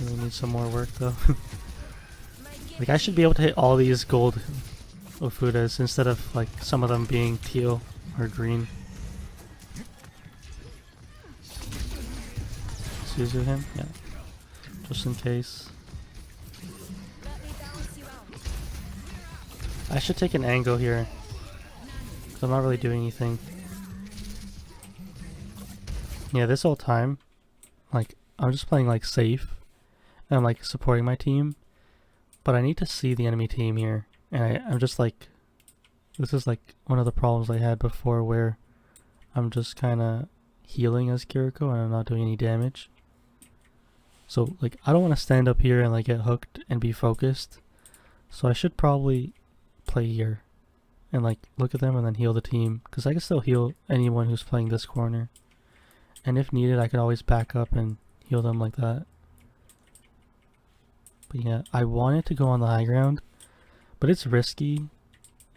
Really need some more work though. Like I should be able to hit all these gold Ofudas instead of like some of them being teal or green. Suzu him? Yeah. Just in case. I should take an angle here. Cause I'm not really doing anything. Yeah, this whole time, like, I'm just playing like safe. And I'm like supporting my team. But I need to see the enemy team here. And I'm just like, this is like one of the problems I had before where I'm just kinda healing as Kiriko and I'm not doing any damage. So like I don't want to stand up here and like get hooked and be focused. So I should probably play here and like look at them and then heal the team, because I can still heal anyone who's playing this corner. And if needed I could always back up and heal them like that. But yeah, I wanted to go on the high ground, but it's risky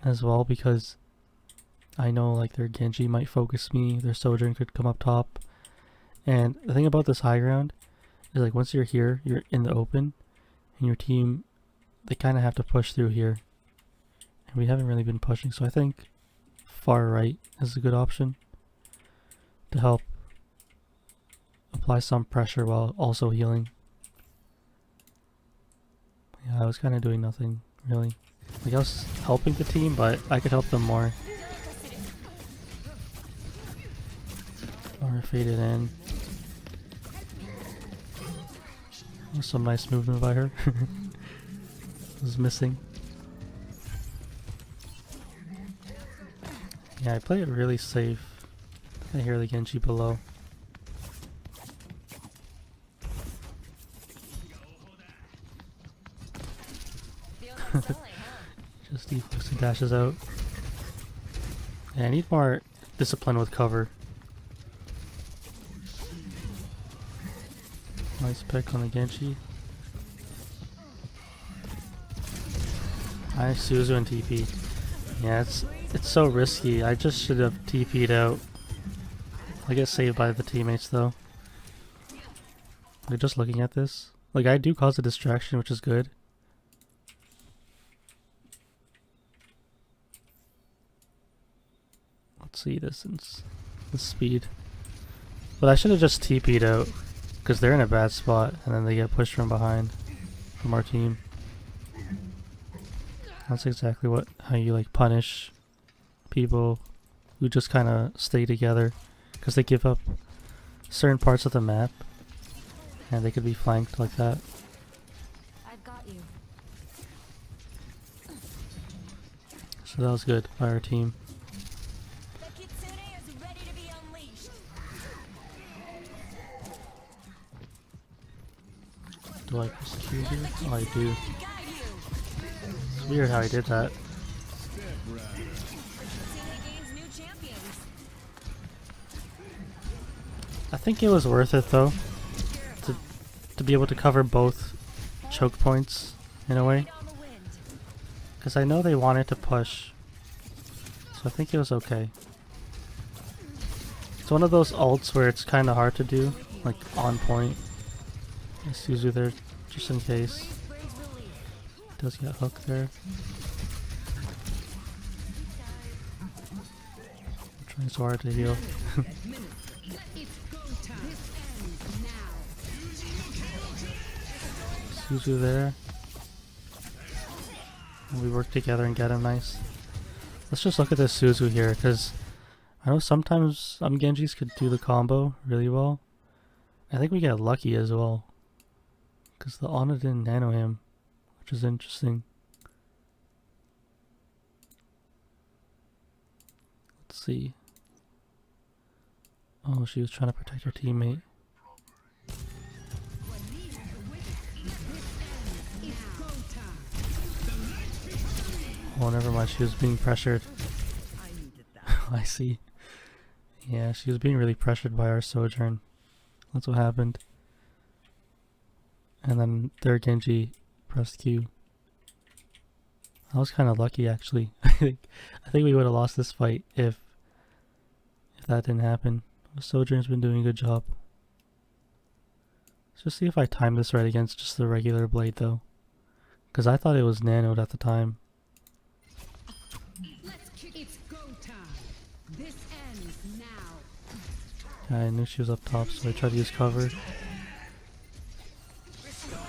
as well because I know like their Genji might focus me, their Sojourn could come up top. And the thing about this high ground is like once you're here, you're in the open, and your team, they kind of have to push through here. And we haven't really been pushing, so I think far right is a good option to help apply some pressure while also healing. Yeah, I was kind of doing nothing really. Like I was helping the team, but I could help them more. Or faded in. Some nice movement by her. Was missing. Yeah, I play it really safe. I hear the Genji below. Just deflects and dashes out. Yeah, I need more discipline with cover. Nice pick on the Genji. I Suzu and TP. Yeah, it's so risky. I just should have TP'd out. I get saved by the teammates though. Like just looking at this, like I do cause a distraction, which is good. Let's see distance, the speed. But I should have just TP'd out because they're in a bad spot, and then they get pushed from behind from our team. That's exactly how you like punish people who just kind of stay together, because they give up certain parts of the map and they could be flanked like that. I've got you. So that was good by our team. The Kitsune is ready to be unleashed. Do I press Q here? Oh, I do. It's weird how I did that. I think it was worth it though, to be able to cover both choke points in a way, because I know they wanted to push, so I think it was okay. It's one of those ults where it's kind of hard to do, like on point. Suzu there just in case. Does get hooked there. I'm trying so hard to heal. Suzu there. And we work together and get him nice. Let's just look at this Suzu here, because I know sometimes some Genjis could do the combo really well. I think we get lucky as well, because the Ana didn't nano him, which is interesting. Let's see. Oh, she was trying to protect her teammate. Oh, never mind. She was being pressured. I see. Yeah, she was being really pressured by our Sojourn. That's what happened. and then their Genji pressed Q. I was kind of lucky actually. I think we would have lost this fight if that didn't happen. Sojourn's been doing a good job. Let's just see if I time this right against just the regular blade though, because I thought it was nanoed at the time. It's go time. This ends now. I knew she was up top, so I tried to use cover.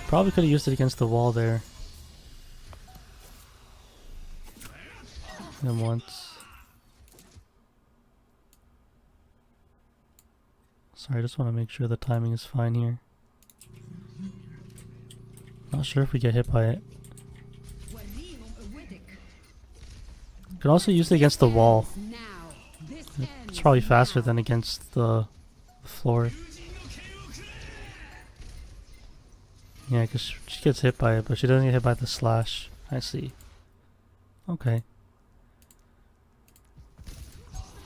Probably could have used it against the wall there. And once. Sorry, I just want to make sure the timing is fine here. Not sure if we get hit by it. Could also use it against the wall. It's probably faster than against the floor. Yeah, because she gets hit by it, but she doesn't get hit by the slash. I see. Okay.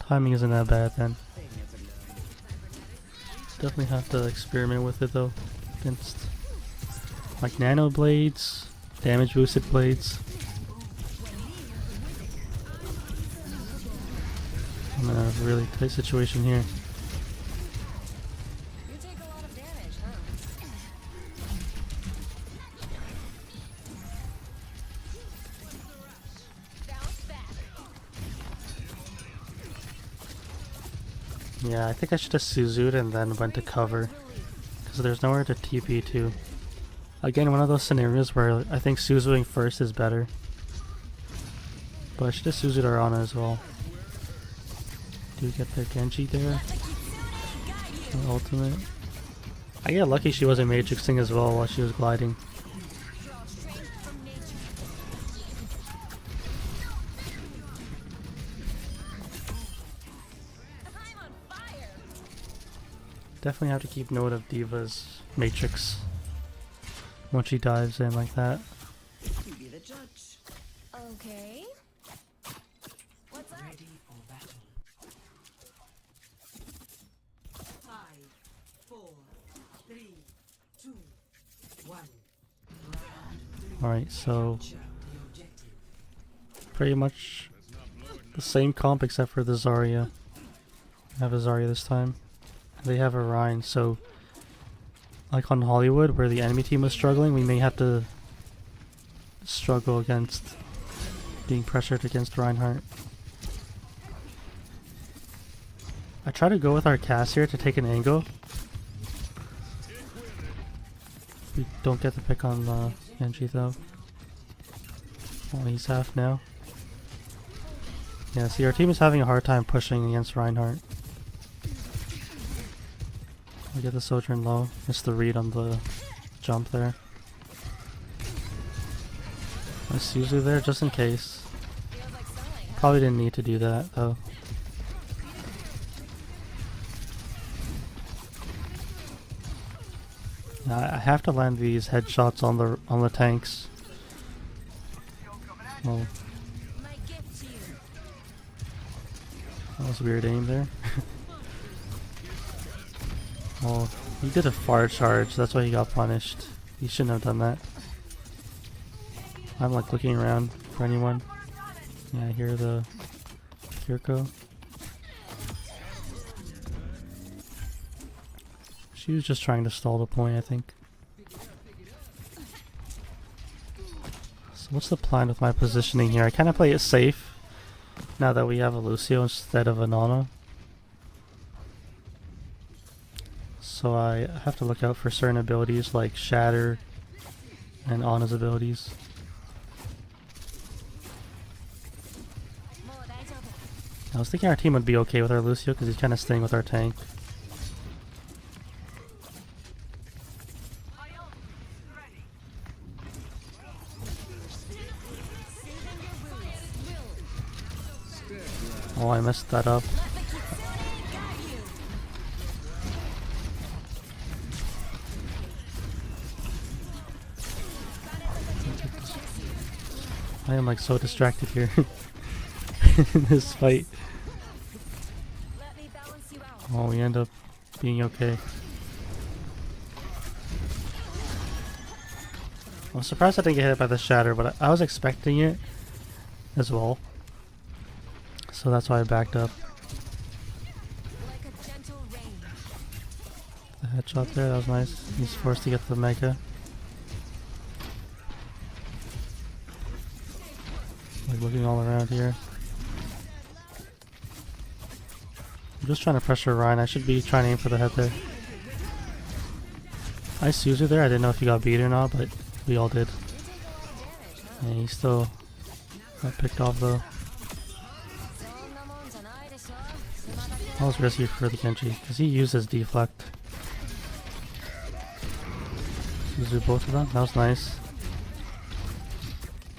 Timing isn't that bad then. Definitely have to experiment with it though. Against like nano blades, damage boosted blades. I'm in a really tight situation here. You take a lot of damage, huh? Bounce back. Yeah, I think I should have Suzu'd and then went to cover, because there's nowhere to TP to. Again, one of those scenarios where I think Suzuing first is better. But I should have Suzu'd Arana as well. Do we get the Genji there? The ultimate. I get lucky she wasn't matrixing as well while she was gliding. Definitely have to keep note of D.Va's matrix when she dives in like that. You be the judge. Okay. What's up? Ready for battle. 5, 4, 3, 2, 1. Alright, so pretty much the same comp except for the Zarya. I have a Zarya this time. They have a Rhine, so like on Hollywood where the enemy team was struggling, we may have to struggle against being pressured against Reinhardt. I try to go with our cast here to take an angle. We don't get the pick on Genji though. Oh, he's half now. Yeah, see, our team is having a hard time pushing against Reinhardt. We get the Sojourn low. Missed the read on the jump there. Let's usually there just in case. Probably didn't need to do that though. I have to land these headshots on the tanks. Well, that was weird aim there. Oh, he did a far charge, that's why he got punished. He shouldn't have done that. I'm like looking around for anyone. Yeah, I hear the Kiriko. She was just trying to stall the point, I think. So what's the plan with my positioning here? I kind of play it safe now that we have a Lucio instead of a Nana. So I have to look out for certain abilities like Shatter and Ana's abilities. I was thinking our team would be okay with our Lucio because he's kind of staying with our tank. Oh, I messed that up. I am like so distracted here in this fight. Oh, we end up being okay. I'm surprised I didn't get hit by the shatter, but I was expecting it as well. So that's why I backed up. Like a gentle rain. The headshot there, that was nice. He's forced to get the mega. Like looking all around here. I'm just trying to pressure Ryan. I should be trying to aim for the head there. Nice user there. I didn't know if he got beat or not, but we all did. And he still got picked off though. That was risky for the Genji, because he used his deflect. Let's do both of them. That was nice.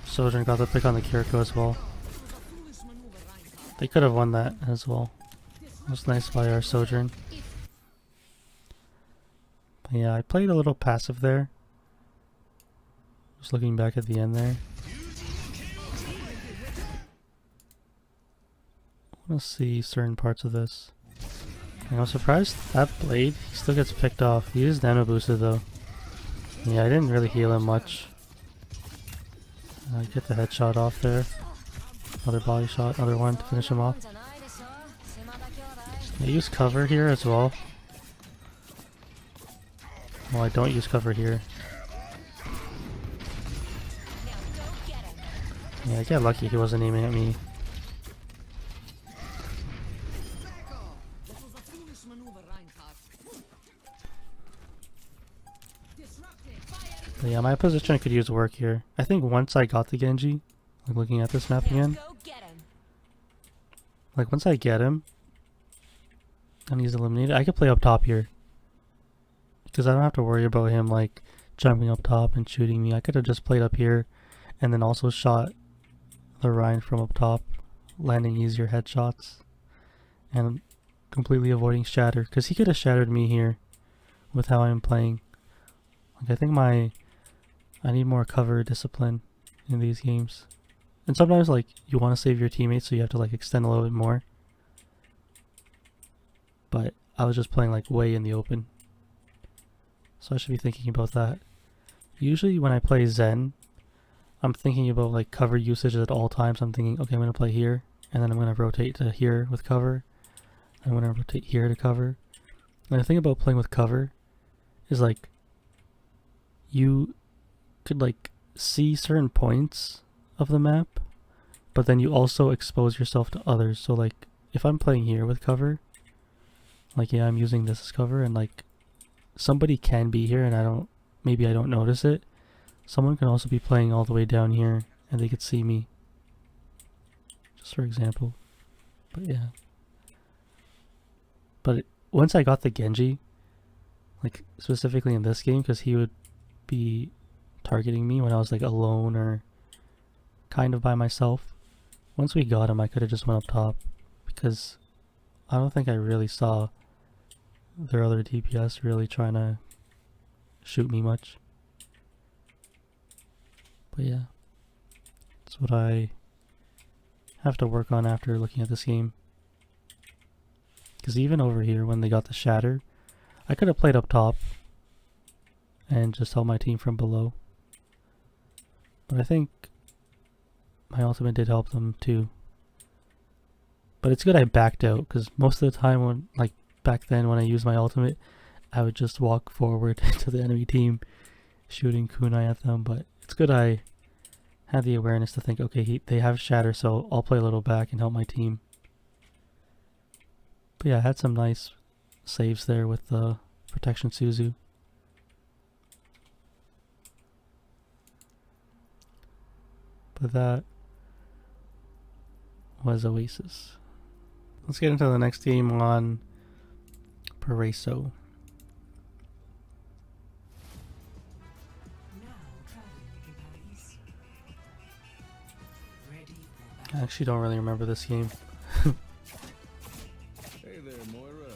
Sojourn got the pick on the Kiriko as well. They could have won that as well. It was nice by our Sojourn. But yeah, I played a little passive there. Just looking back at the end there. I want to see certain parts of this. And I was surprised that blade, he still gets picked off. He is nano boosted though. Yeah, I didn't really heal him much. Get the headshot off there. Another body shot, another one to finish him off. I use cover here as well. Well, I don't use cover here. Yeah, I get lucky he wasn't aiming at me. But yeah, my position could use work here. I think once I got the Genji, like looking at this map again, like once I get him and he's eliminated, I could play up top here. Because I don't have to worry about him like jumping up top and shooting me. I could have just played up here and then also shot the Ryan from up top, landing easier headshots and completely avoiding shatter. Because he could have shattered me here with how I'm playing. Like I think I need more cover discipline in these games. And sometimes like you want to save your teammates, so you have to like extend a little bit more. But I was just playing like way in the open. So I should be thinking about that. Usually when I play Zen, I'm thinking about like cover usage at all times. I'm thinking, okay, I'm going to play here, and then I'm going to rotate to here with cover. I'm going to rotate here to cover. And the thing about playing with cover is like, you could like see certain points of the map, but then you also expose yourself to others. So like, if I'm playing here with cover, like yeah, I'm using this as cover, and like, somebody can be here and maybe I don't notice it. Someone can also be playing all the way down here and they could see me. Just for example. But yeah. But once I got the Genji, like specifically in this game, because he would be targeting me when I was like alone or kind of by myself. Once we got him, I could have just went up top, because I don't think I really saw their other DPS really trying to shoot me much. But yeah, that's what I have to work on after looking at this game. Because even over here, when they got the shatter, I could have played up top and just held my team from below. But I think my ultimate did help them too. But it's good I backed out, because most of the time when, like back then when I used my ultimate, I would just walk forward to the enemy team shooting kunai at them. But it's good I had the awareness to think, okay, they have shatter, so I'll play a little back and help my team. But yeah, I had some nice saves there with the protection Suzu. But that was Oasis. Let's get into the next game on Paraiso. I actually don't really remember this game. Hey there, Moira.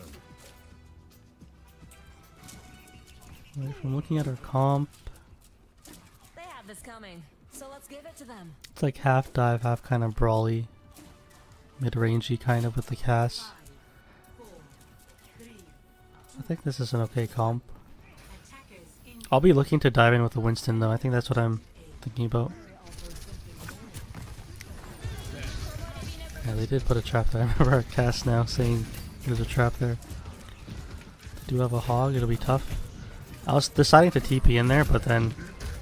Right, from looking at our comp, They have this coming, so let's give it to them. it's like half dive, half kind of brawly, mid-rangey kind of with the cast. I think this is an okay comp. I'll be looking to dive in with the Winston though. I think that's what I'm thinking about. Yeah, they did put a trap there. I remember our cast now saying there's a trap there. They do have a hog, it'll be tough. I was deciding to TP in there, but then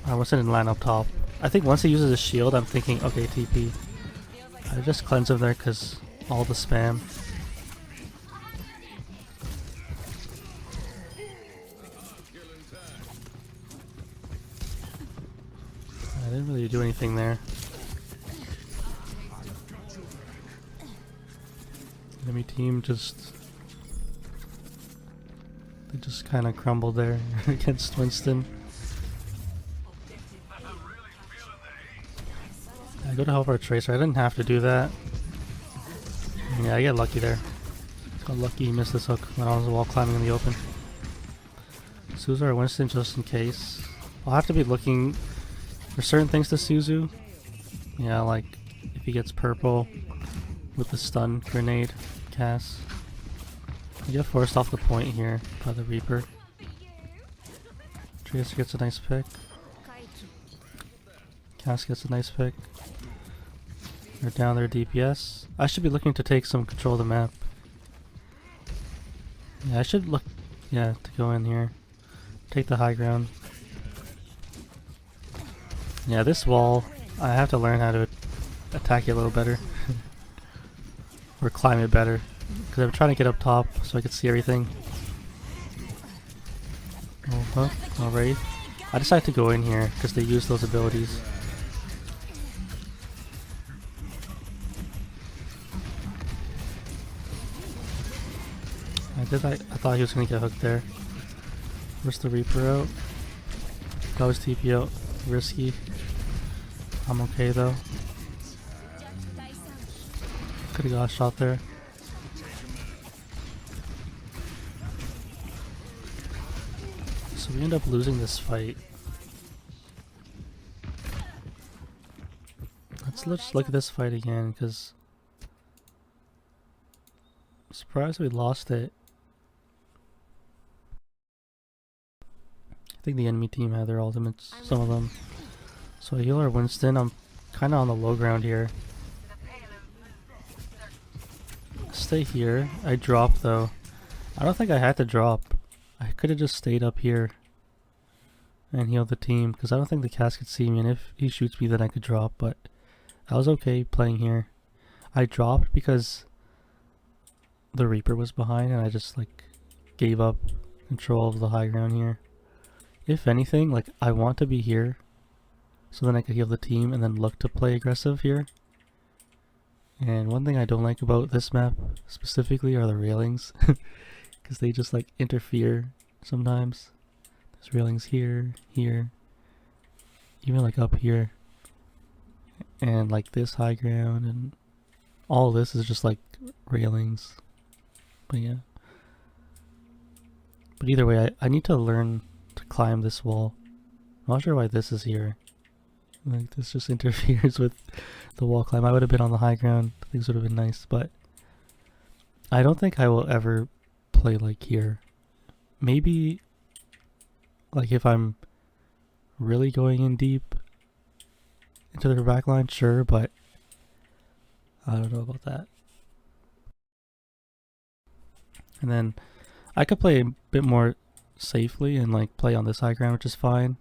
I wasn't in line up top. I think once he uses his shield, I'm thinking, okay, TP. I just cleanse him there because all the spam. I didn't really do anything there. Enemy team just... they just kind of crumbled there against Winston. I go to help our Tracer. I didn't have to do that. Yeah, I get lucky there. Got lucky he missed this hook when I was wall climbing in the open. Suzu or Winston just in case. I'll have to be looking for certain things to Suzu. Yeah, like if he gets purple with the stun grenade cast. You get forced off the point here by the Reaper. Tracer gets a nice pick. Cass gets a nice pick. They're down their DPS. I should be looking to take some control of the map. Yeah, I should look, yeah, to go in here. Take the high ground. Yeah, this wall, I have to learn how to attack it a little better. Or climb it better. Because I'm trying to get up top so I can see everything. Oh, alright. I decided to go in here because they use those abilities. I thought he was gonna get hooked there. Where's the Reaper out? Got his TP out. Risky. I'm okay though. Could've got a shot there. So we end up losing this fight. Let's look at this fight again, because I'm surprised we lost it. I think the enemy team had their ultimates, some of them. So I heal our Winston. I'm kind of on the low ground here. Stay here. I drop though. I don't think I had to drop. I could have just stayed up here and healed the team, because I don't think the cast could see me, and if he shoots me then I could drop, but I was okay playing here. I dropped because the Reaper was behind and I just like gave up control of the high ground here. If anything, like I want to be here so then I could heal the team and then look to play aggressive here. And one thing I don't like about this map specifically are the railings, because they just like interfere sometimes. There's railings here, here, even like up here, and like this high ground, and all this is just like railings. But yeah. But either way, I need to learn to climb this wall. I'm not sure why this is here. Like this just interferes with the wall climb. I would have been on the high ground. Things would have been nice, but I don't think I will ever play like here. Maybe like if I'm really going in deep into their backline, sure, but I don't know about that. And then I could play a bit more safely and like play on this high ground, which is fine.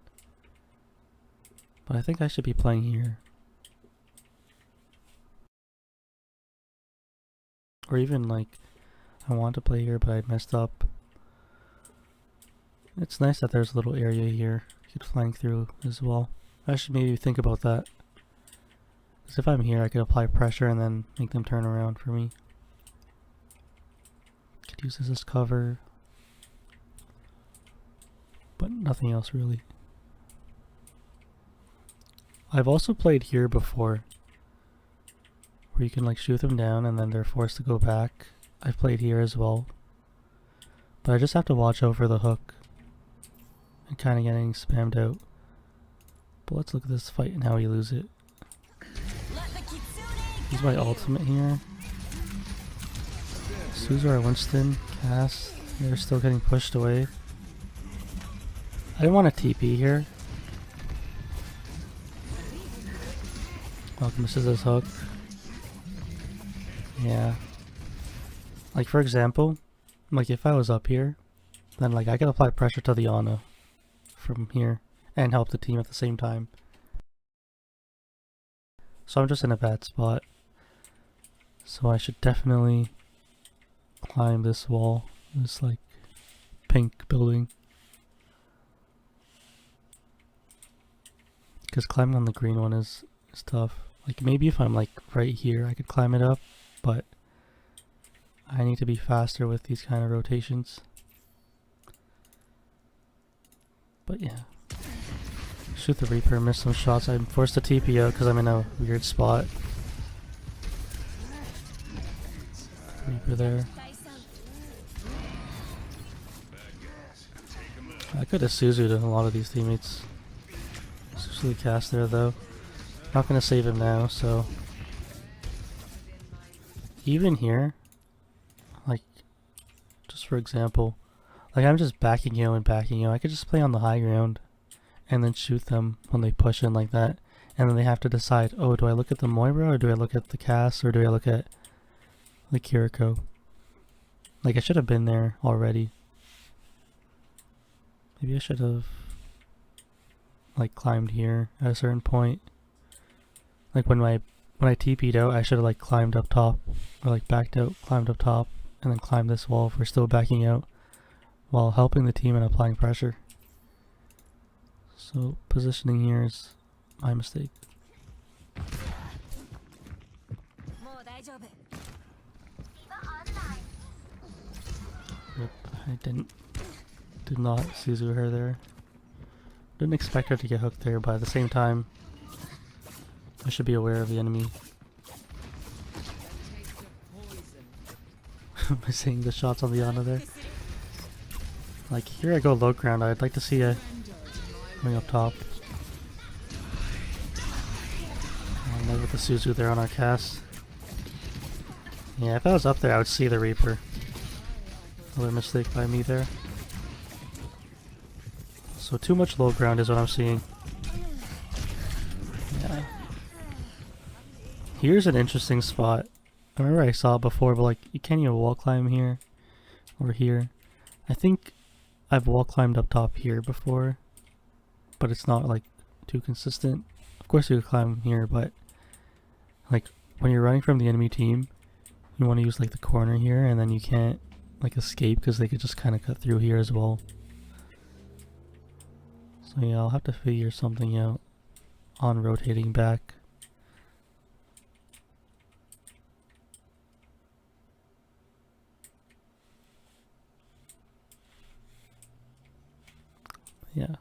But I think I should be playing here. Or even like, I want to play here but I messed up. It's nice that there's a little area here you could flank through as well. I should maybe think about that. Because if I'm here I could apply pressure and then make them turn around for me. Could use this as cover. But nothing else really. I've also played here before, where you can like shoot them down and then they're forced to go back. I've played here as well, but I just have to watch out for the hook and kind of getting spammed out. But let's look at this fight and how we lose it. Use my ultimate here. Suzu or Winston, Cass, they're still getting pushed away. I didn't want to TP here. Welcome misses his hook. Yeah. Like for example, like if I was up here, then like I could apply pressure to the Ana from here and help the team at the same time. So I'm just in a bad spot. So I should definitely climb this wall. This like pink building. Because climbing on the green one is tough. Like maybe if I'm like right here I could climb it up, but I need to be faster with these kind of rotations. But yeah. Shoot the Reaper, miss some shots. I'm forced to TP out because I'm in a weird spot. Reaper there. I could have Suzu'd a lot of these teammates. Especially cast there though. Not gonna save him now, so even here, like just for example, like I'm just backing you and backing you. I could just play on the high ground and then shoot them when they push in like that, and then they have to decide, oh, do I look at the Moira or do I look at the Cass or do I look at the Kiriko? Like I should have been there already. Maybe I should have like climbed here at a certain point. Like when I TP'd out, I should have like climbed up top, or like backed out, climbed up top, and then climbed this wall if we're still backing out, while helping the team and applying pressure. So positioning here is my mistake. Yep, I did not Suzu her there. Didn't expect her to get hooked there, but at the same time, I should be aware of the enemy. Am I seeing the shots on the Ana there? Like here I go low ground, I'd like to see a going up top. And with the Suzu there on our cast. Yeah, if I was up there I would see the Reaper. Another mistake by me there. So too much low ground is what I'm seeing. Yeah. Here's an interesting spot. I remember I saw it before, but like you can't even wall climb here or here. I think I've wall climbed up top here before, but it's not like too consistent. Of course you could climb here, but like when you're running from the enemy team, you want to use like the corner here, and then you can't like escape because they could just kind of cut through here as well. So yeah, I'll have to figure something out on rotating back. Yeah.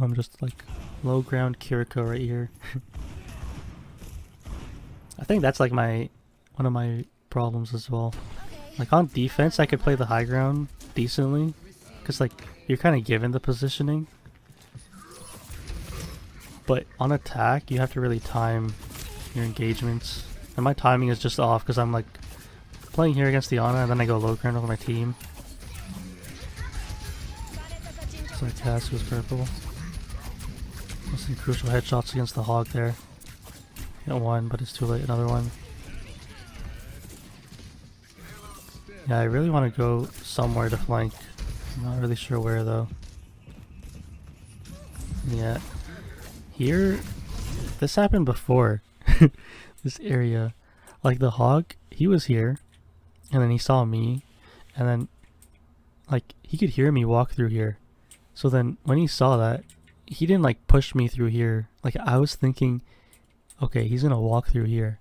I'm just like low ground Kiriko right here. I think that's like one of my problems as well. Like on defense I could play the high ground decently, because like you're kind of given the positioning. But on attack you have to really time your engagements. And my timing is just off because I'm like playing here against the Ana and then I go low ground with my team. So my cast was purple. Some crucial headshots against the Hog there. Hit one, but it's too late. Another one. Yeah, I really want to go somewhere to flank. I'm not really sure where though. Yeah. Here, this happened before. This area. Like the Hog, he was here, and then he saw me, and then like he could hear me walk through here. So then when he saw that, he didn't like push me through here. Like I was thinking, okay, he's gonna walk through here,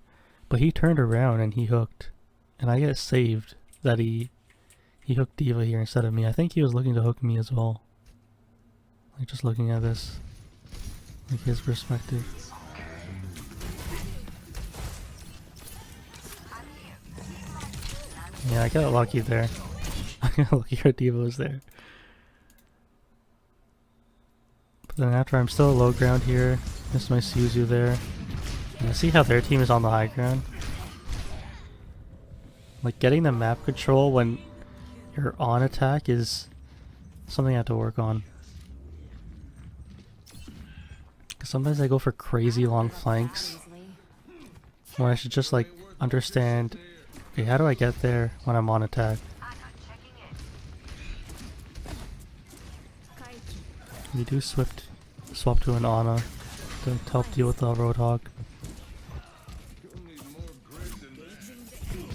but he turned around and he hooked, and I get saved that he hooked D.Va here instead of me. I think he was looking to hook me as well. Like just looking at this, like his perspective. Yeah, I got lucky there. I got lucky her D.Va was there. But then after I'm still low ground here, missed my Suzu there. And see how their team is on the high ground? Like getting the map control when you're on attack is something I have to work on. 'Cause sometimes I go for crazy long flanks when I should just like understand, okay, how do I get there when I'm on attack? We do swift swap to an Ana to help deal with the Roadhog.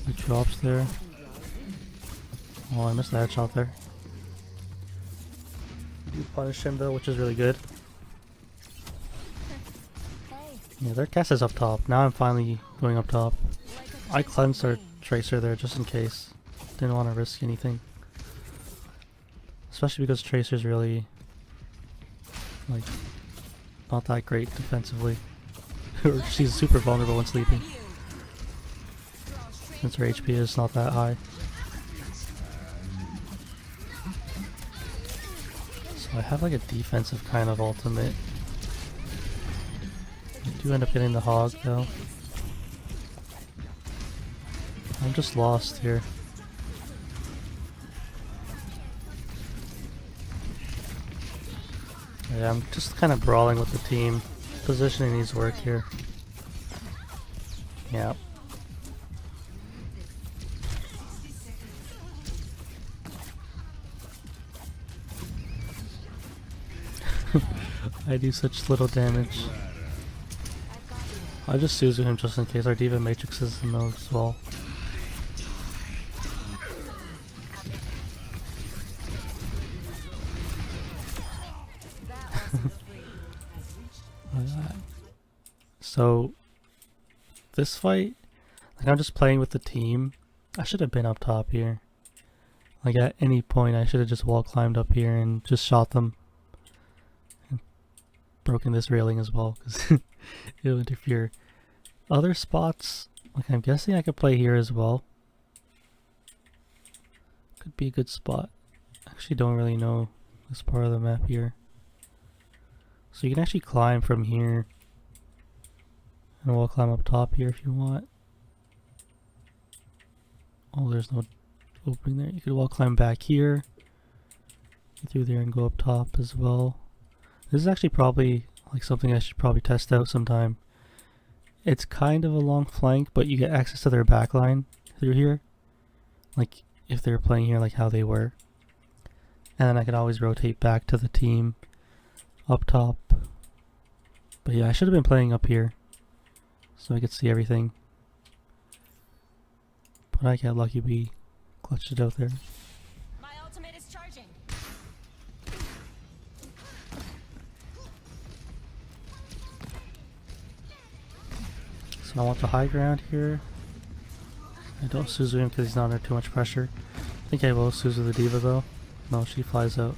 He drops there. Oh, I missed that shot there. You punish him though, which is really good. Yeah, their cast is up top. Now I'm finally going up top. I cleansed our Tracer there just in case. Didn't want to risk anything. Especially because Tracer's really, like, not that great defensively. Or she's super vulnerable when sleeping. Since her HP is not that high. So I have like a defensive kind of ultimate. I do end up getting the hog though. I'm just lost here. Yeah, I'm just kind of brawling with the team. Positioning needs work here. Yeah. I do such little damage. I just Suzu him just in case our Diva Matrix is in those as well. So this fight, like I'm just playing with the team. I should have been up top here. Like at any point I should have just wall climbed up here and just shot them. And broken this railing as well because it'll interfere. Other spots, like I'm guessing I could play here as well. Could be a good spot. Actually don't really know this part of the map here. So you can actually climb from here. And we'll climb up top here if you want. Oh, there's no opening there. You could wall climb back here. Get through there and go up top as well. This is actually probably like something I should probably test out sometime. It's kind of a long flank, but you get access to their backline through here. Like if they're playing here like how they were. And then I can always rotate back to the team up top. But yeah, I should have been playing up here so I could see everything. But I got lucky we clutched it out there. My ultimate is charging. So I want the high ground here. I don't Suzu him because he's not under too much pressure. I think I will Suzu the Diva though. No, she flies out.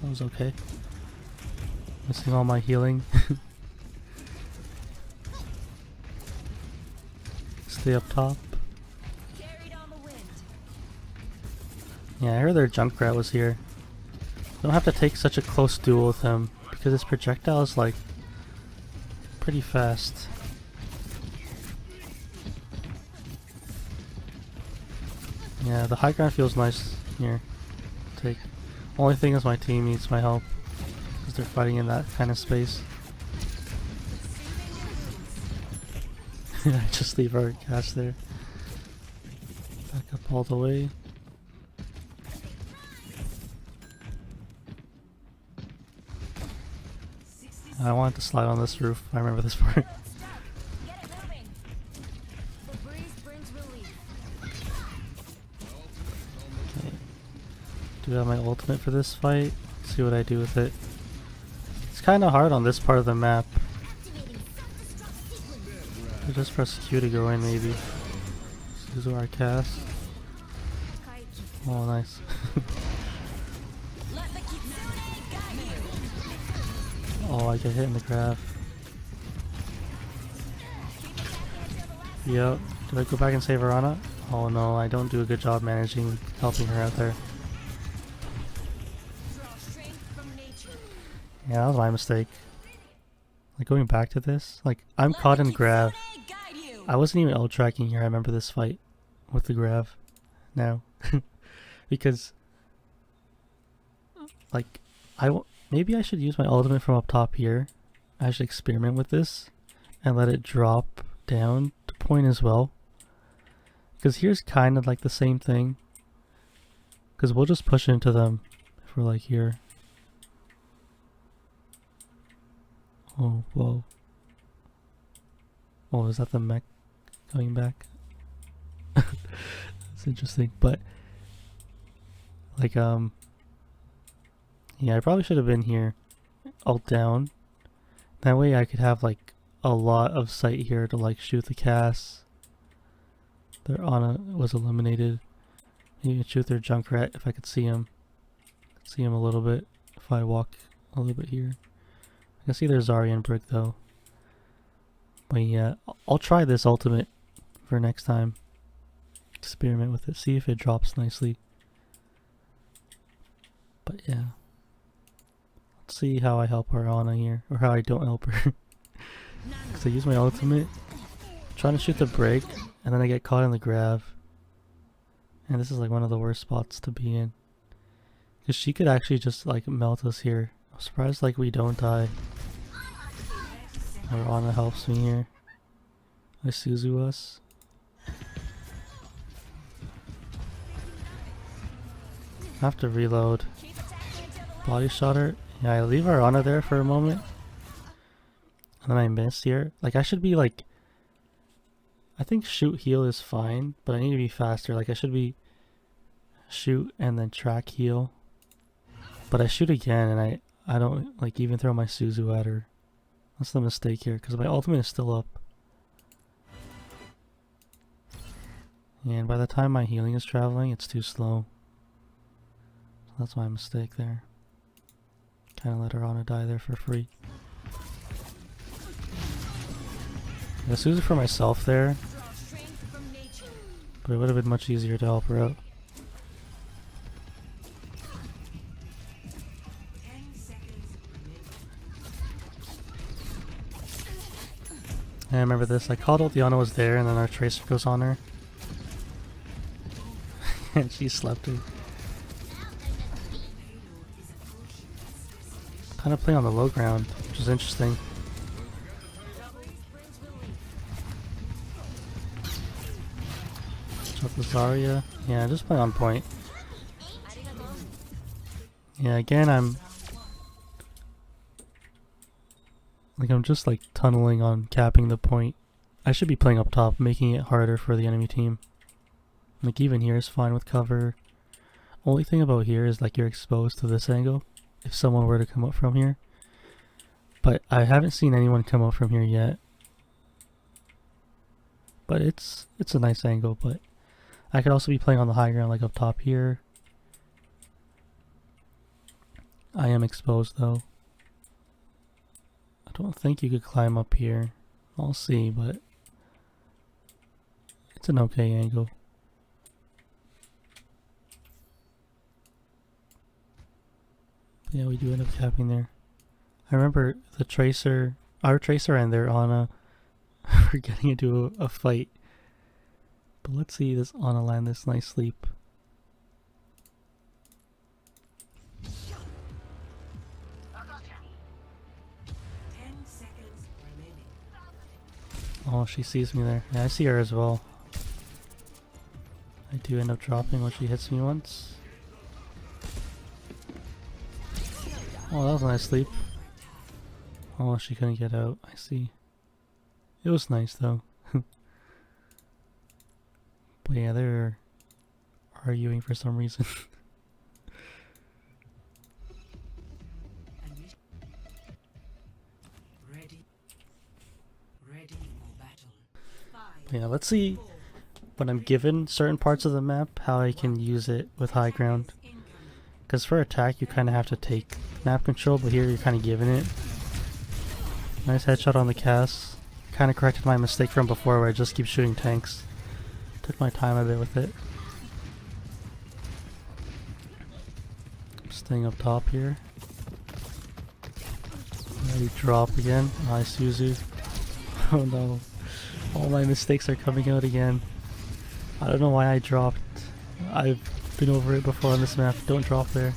That was okay. Missing all my healing. Stay up top. Carried on the wind. Yeah, I heard their Junkrat was here. Don't have to take such a close duel with him because his projectile is like pretty fast. Yeah, the high ground feels nice here. Take. Only thing is my team needs my help because they're fighting in that kind of space. I just leave our cast there. Back up all the way. I wanted to slide on this roof. I remember this part. Get it moving. The breeze brings relief. Okay. Do I have my ultimate for this fight? See what I do with it. It's kind of hard on this part of the map. I just press Q to go in maybe. This is our cast. Oh, nice. Let the Kitsune guide you. Oh, I get hit in the grab. Yep. Did I go back and save Arana? Oh no, I don't do a good job managing helping her out there. Draw strength from nature. Yeah, that was my mistake. Like going back to this, like I'm caught in grab. I wasn't even ult tracking here. I remember this fight with the grav now because like, maybe I should use my ultimate from up top here. I should experiment with this and let it drop down to point as well. Because here's kind of like the same thing. Because we'll just push into them if we're like here. Oh, whoa. Oh, is that the mech coming back? That's interesting, but like, yeah, I probably should have been here. Alt down. That way I could have like a lot of sight here to like shoot the Cass. Their Ana was eliminated. You can shoot their Junkrat if I could see him. See him a little bit if I walk a little bit here. I can see their Zarya and Brick though. But yeah, I'll try this ultimate for next time. Experiment with it, see if it drops nicely. But yeah. Let's see how I help our Ana here, or how I don't help her. Because I use my ultimate, trying to shoot the break, and then I get caught in the grab. And this is like one of the worst spots to be in. Because she could actually just like melt us here. I'm surprised like we don't die. Our Ana helps me here. I Suzu us. I have to reload. Body shot her. Yeah, I leave our Ana there for a moment. And then I miss here. Like I should be like, I think shoot heal is fine, but I need to be faster. Like I should be shoot and then track heal. But I shoot again and I don't like even throw my Suzu at her. That's the mistake here because my ultimate is still up. And by the time my healing is traveling, it's too slow. So that's my mistake there. Kinda let her Ana die there for free. I Suzu for myself there. But it would have been much easier to help her out. I remember this. I called out the Ana was there and then our Tracer goes on her. And she slept her. Kind of playing on the low ground, which is interesting. Shot the Zarya. Yeah, just play on point. Yeah, again I'm just like tunneling on capping the point. I should be playing up top, making it harder for the enemy team. Like even here is fine with cover. Only thing about here is like you're exposed to this angle if someone were to come up from here. But I haven't seen anyone come up from here yet. But it's a nice angle, but I could also be playing on the high ground like up top here. I am exposed though. I don't think you could climb up here. I'll see, but it's an okay angle. But yeah, we do end up capping there. I remember the Tracer, our Tracer and their Ana were getting into a fight. But let's see this Ana land this nice sleep. Oh, she sees me there. Yeah, I see her as well. I do end up dropping when she hits me once. Oh, that was a nice sleep. Oh, she couldn't get out. I see. It was nice though. But yeah, they're arguing for some reason. Yeah, let's see when I'm given certain parts of the map how I can use it with high ground. Because for attack you kind of have to take map control, but here you're kind of given it. Nice headshot on the Cass. Kind of corrected my mistake from before where I just keep shooting tanks. Took my time a bit with it. Staying up top here. Ready drop again. Nice Suzu. Oh no. All my mistakes are coming out again. I don't know why I dropped. I've been over it before on this map. Don't drop there.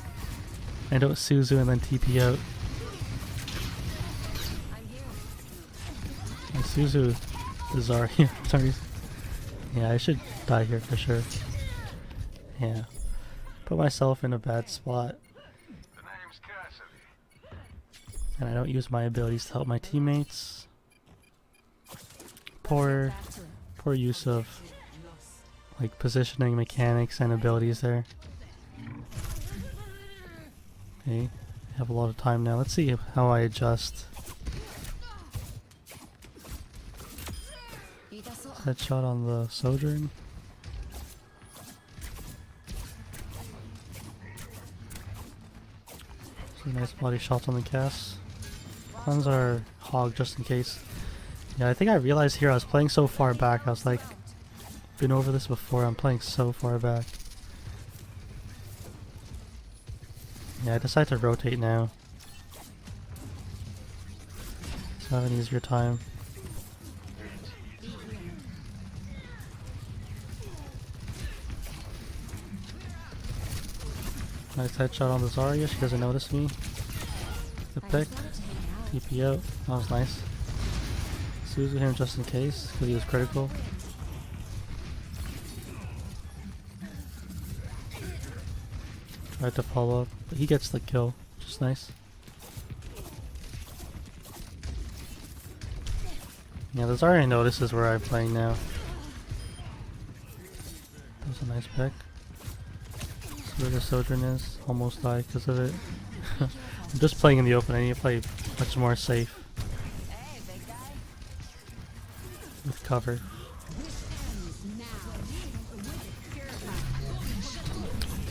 I know it's Suzu and then TP out. I'm here. And Suzu is Zarya. Sorry. Yeah, I should die here for sure. Yeah. Put myself in a bad spot. And I don't use my abilities to help my teammates. Poor use of like positioning mechanics and abilities there. Okay, I have a lot of time now. Let's see how I adjust. Headshot on the Sojourn. Some nice body shots on the cast. Cleanse our hog just in case. Yeah, I think I realized here I was playing so far back. I was like, been over this before. I'm playing so far back. Yeah, I decided to rotate now. So I have an easier time. Nice headshot on the Zarya. She doesn't notice me. The pick. TP out. That was nice. Suzu him just in case, because he was critical. Tried to follow up, but he gets the kill, which is nice. Yeah, the Zarya notices where I'm playing now. That was a nice pick. So where the Sojourn is, almost died because of it. I'm just playing in the open. I need to play much more safe. With cover.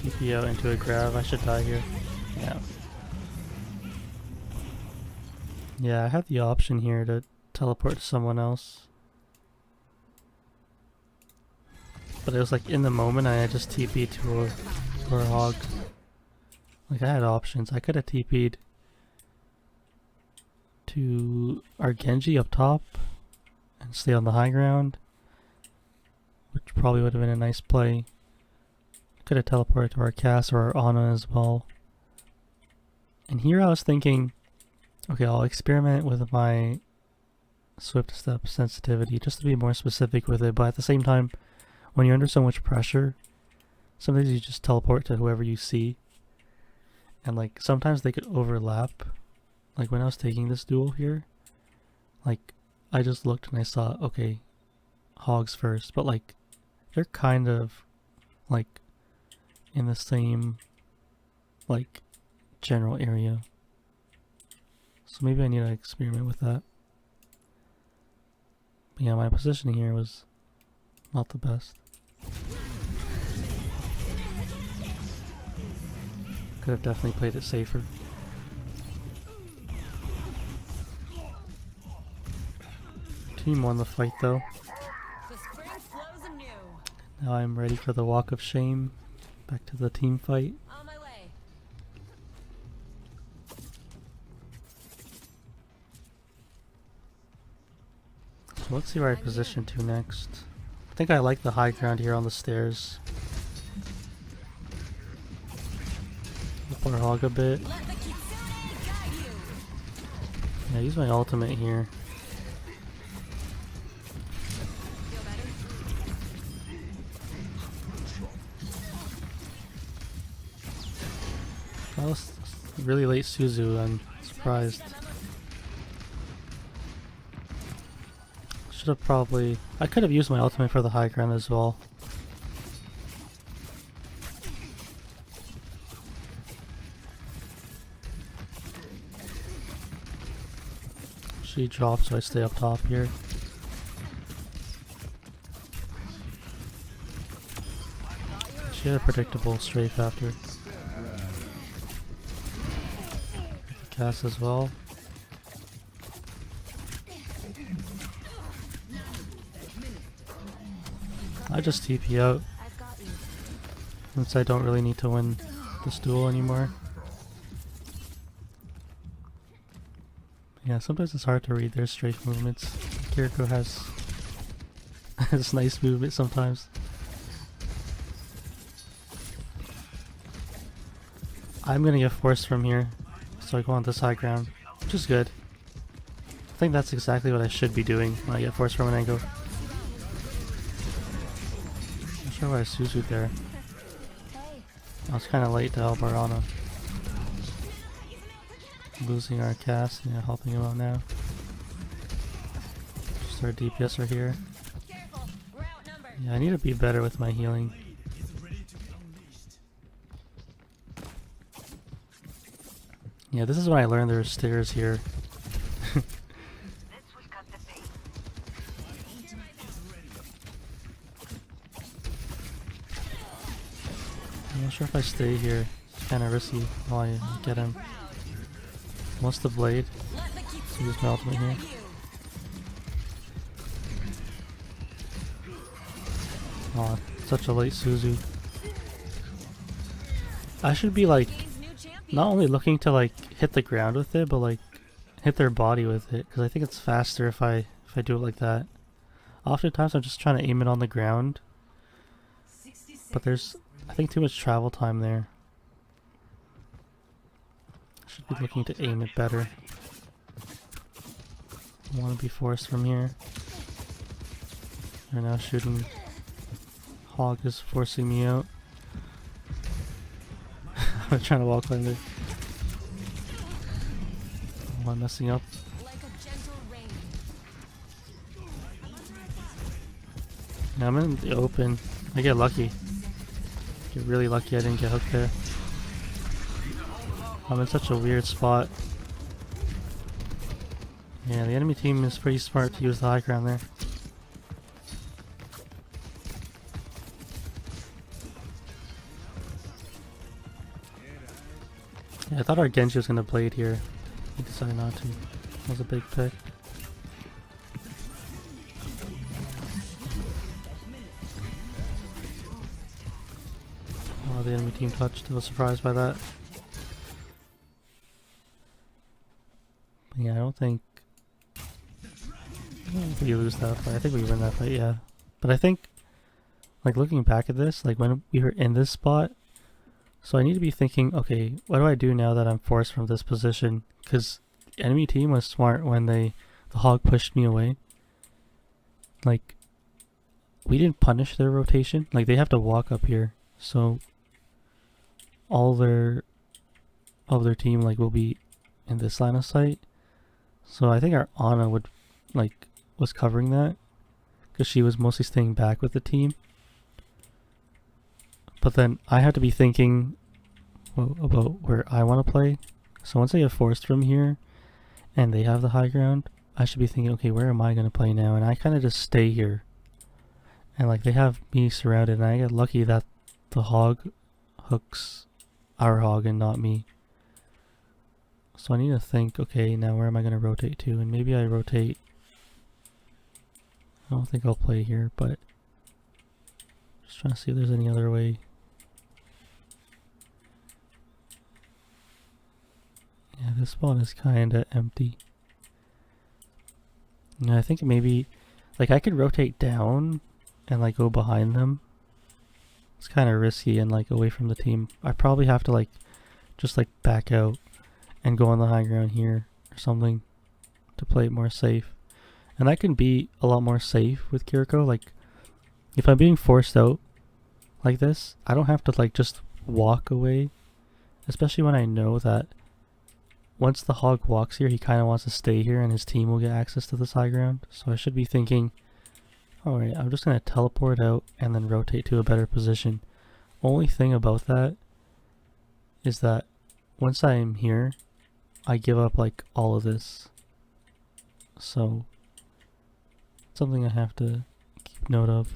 TP out into a grab. I should die here. Yeah. Yeah, I have the option here to teleport to someone else. But it was like in the moment I just TP'd to a hog. Like I had options. I could have TP'd to our Genji up top and stay on the high ground, which probably would have been a nice play. Could have teleported to our Cass or our Ana as well. And here I was thinking, okay, I'll experiment with my swift step sensitivity just to be more specific with it, but at the same time, when you're under so much pressure, sometimes you just teleport to whoever you see. And like sometimes they could overlap. Like when I was taking this duel here, like I just looked and I saw, okay, hogs first, but like they're kind of like in the same like general area. So maybe I need to experiment with that. But yeah, my positioning here was not the best. Could have definitely played it safer. Team won the fight though. The spring flows anew. Now I'm ready for the walk of shame. Back to the team fight. On my way. So let's see where I position to next. I think I like the high ground here on the stairs. Up our hog a bit. Let the Kitsune guide you. Yeah, use my ultimate here. Feel better? That was really late Suzu, I'm surprised. Should have probably... I could have used my ultimate for the high ground as well. She drops, so I stay up top here. She had a predictable strafe after. Cast as well. I just TP out I've got you. since I don't really need to win this duel anymore. Yeah, sometimes it's hard to read their strafe movements. Kiriko has has nice movement sometimes. I'm gonna get forced from here, so I go on this high ground, which is good. I think that's exactly what I should be doing when I get forced from an angle. Not sure why I Suzu'd there. I was kind of late to help our Ana. Losing our cast, yeah, helping him out now. Just our DPS are here. Yeah, I need to be better with my healing. Yeah, this is when I learned there's stairs here. I'm not sure if I stay here. It's kind of risky while I get him. What's the blade? So use my ultimate here. Oh, such a late Suzu. I should be like, not only looking to like hit the ground with it, but like hit their body with it, because I think it's faster if I do it like that. Oftentimes I'm just trying to aim it on the ground, but there's, I think, too much travel time there. I should be looking to aim it better. I want to be forced from here. They're now shooting. Hog is forcing me out. I'm trying to walk under. Oh, I'm messing up. Yeah, I'm in the open. I get lucky. Get really lucky I didn't get hooked there. I'm in such a weird spot. Yeah, the enemy team is pretty smart to use the high ground there. Yeah, I thought our Genji was gonna blade here. He decided not to. That was a big pick. Oh, the enemy team touched. I was surprised by that. But yeah, I don't think we lose that fight. I think we win that fight, yeah. But I think, like, looking back at this, like when we were in this spot, so I need to be thinking, okay, what do I do now that I'm forced from this position? Because the enemy team was smart when the hog pushed me away. Like, we didn't punish their rotation. Like, they have to walk up here. So all their team like will be in this line of sight. So I think our Ana would was covering that because she was mostly staying back with the team. But then I have to be thinking about where I want to play. So once I get forced from here and they have the high ground, I should be thinking, okay, where am I going to play now? And I kind of just stay here. And like they have me surrounded, and I get lucky that the hog hooks our hog and not me. So I need to think, okay, now where am I going to rotate to? And maybe I rotate. I don't think I'll play here, but just trying to see if there's any other way. Yeah, this spot is kinda empty. And I think maybe, like, I could rotate down and like go behind them. It's kind of risky and like away from the team. I probably have to like just like back out and go on the high ground here or something to play it more safe. And I can be a lot more safe with Kiriko. Like, if I'm being forced out like this, I don't have to like just walk away. Especially when I know that once the hog walks here, he kind of wants to stay here and his team will get access to this high ground. So I should be thinking, alright, I'm just going to teleport out and then rotate to a better position. Only thing about that is that once I am here, I give up like all of this. So, something I have to keep note of.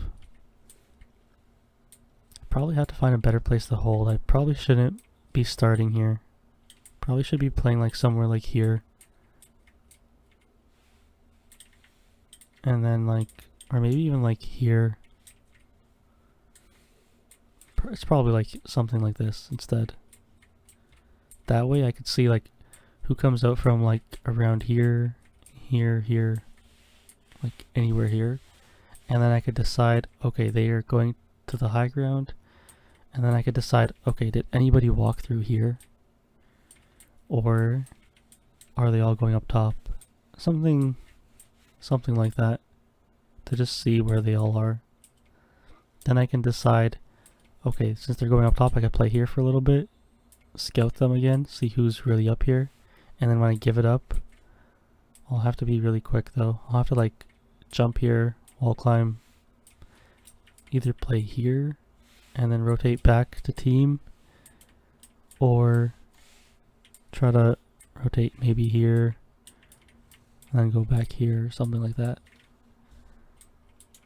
I probably have to find a better place to hold. I probably shouldn't be starting here. Probably should be playing like somewhere like here. And then like, or maybe even like here. It's probably like something like this instead. That way I could see like who comes out from like around here, here, like anywhere here. And then I could decide, okay, they are going to the high ground. And then I could decide, okay, did anybody walk through here? Or are they all going up top? Something like that. To just see where they all are. Then I can decide, okay, since they're going up top, I can play here for a little bit, scout them again, see who's really up here, and then when I give it up, I'll have to be really quick though. I'll have to like jump here, wall climb, either play here and then rotate back to team, or try to rotate maybe here and then go back here or something like that.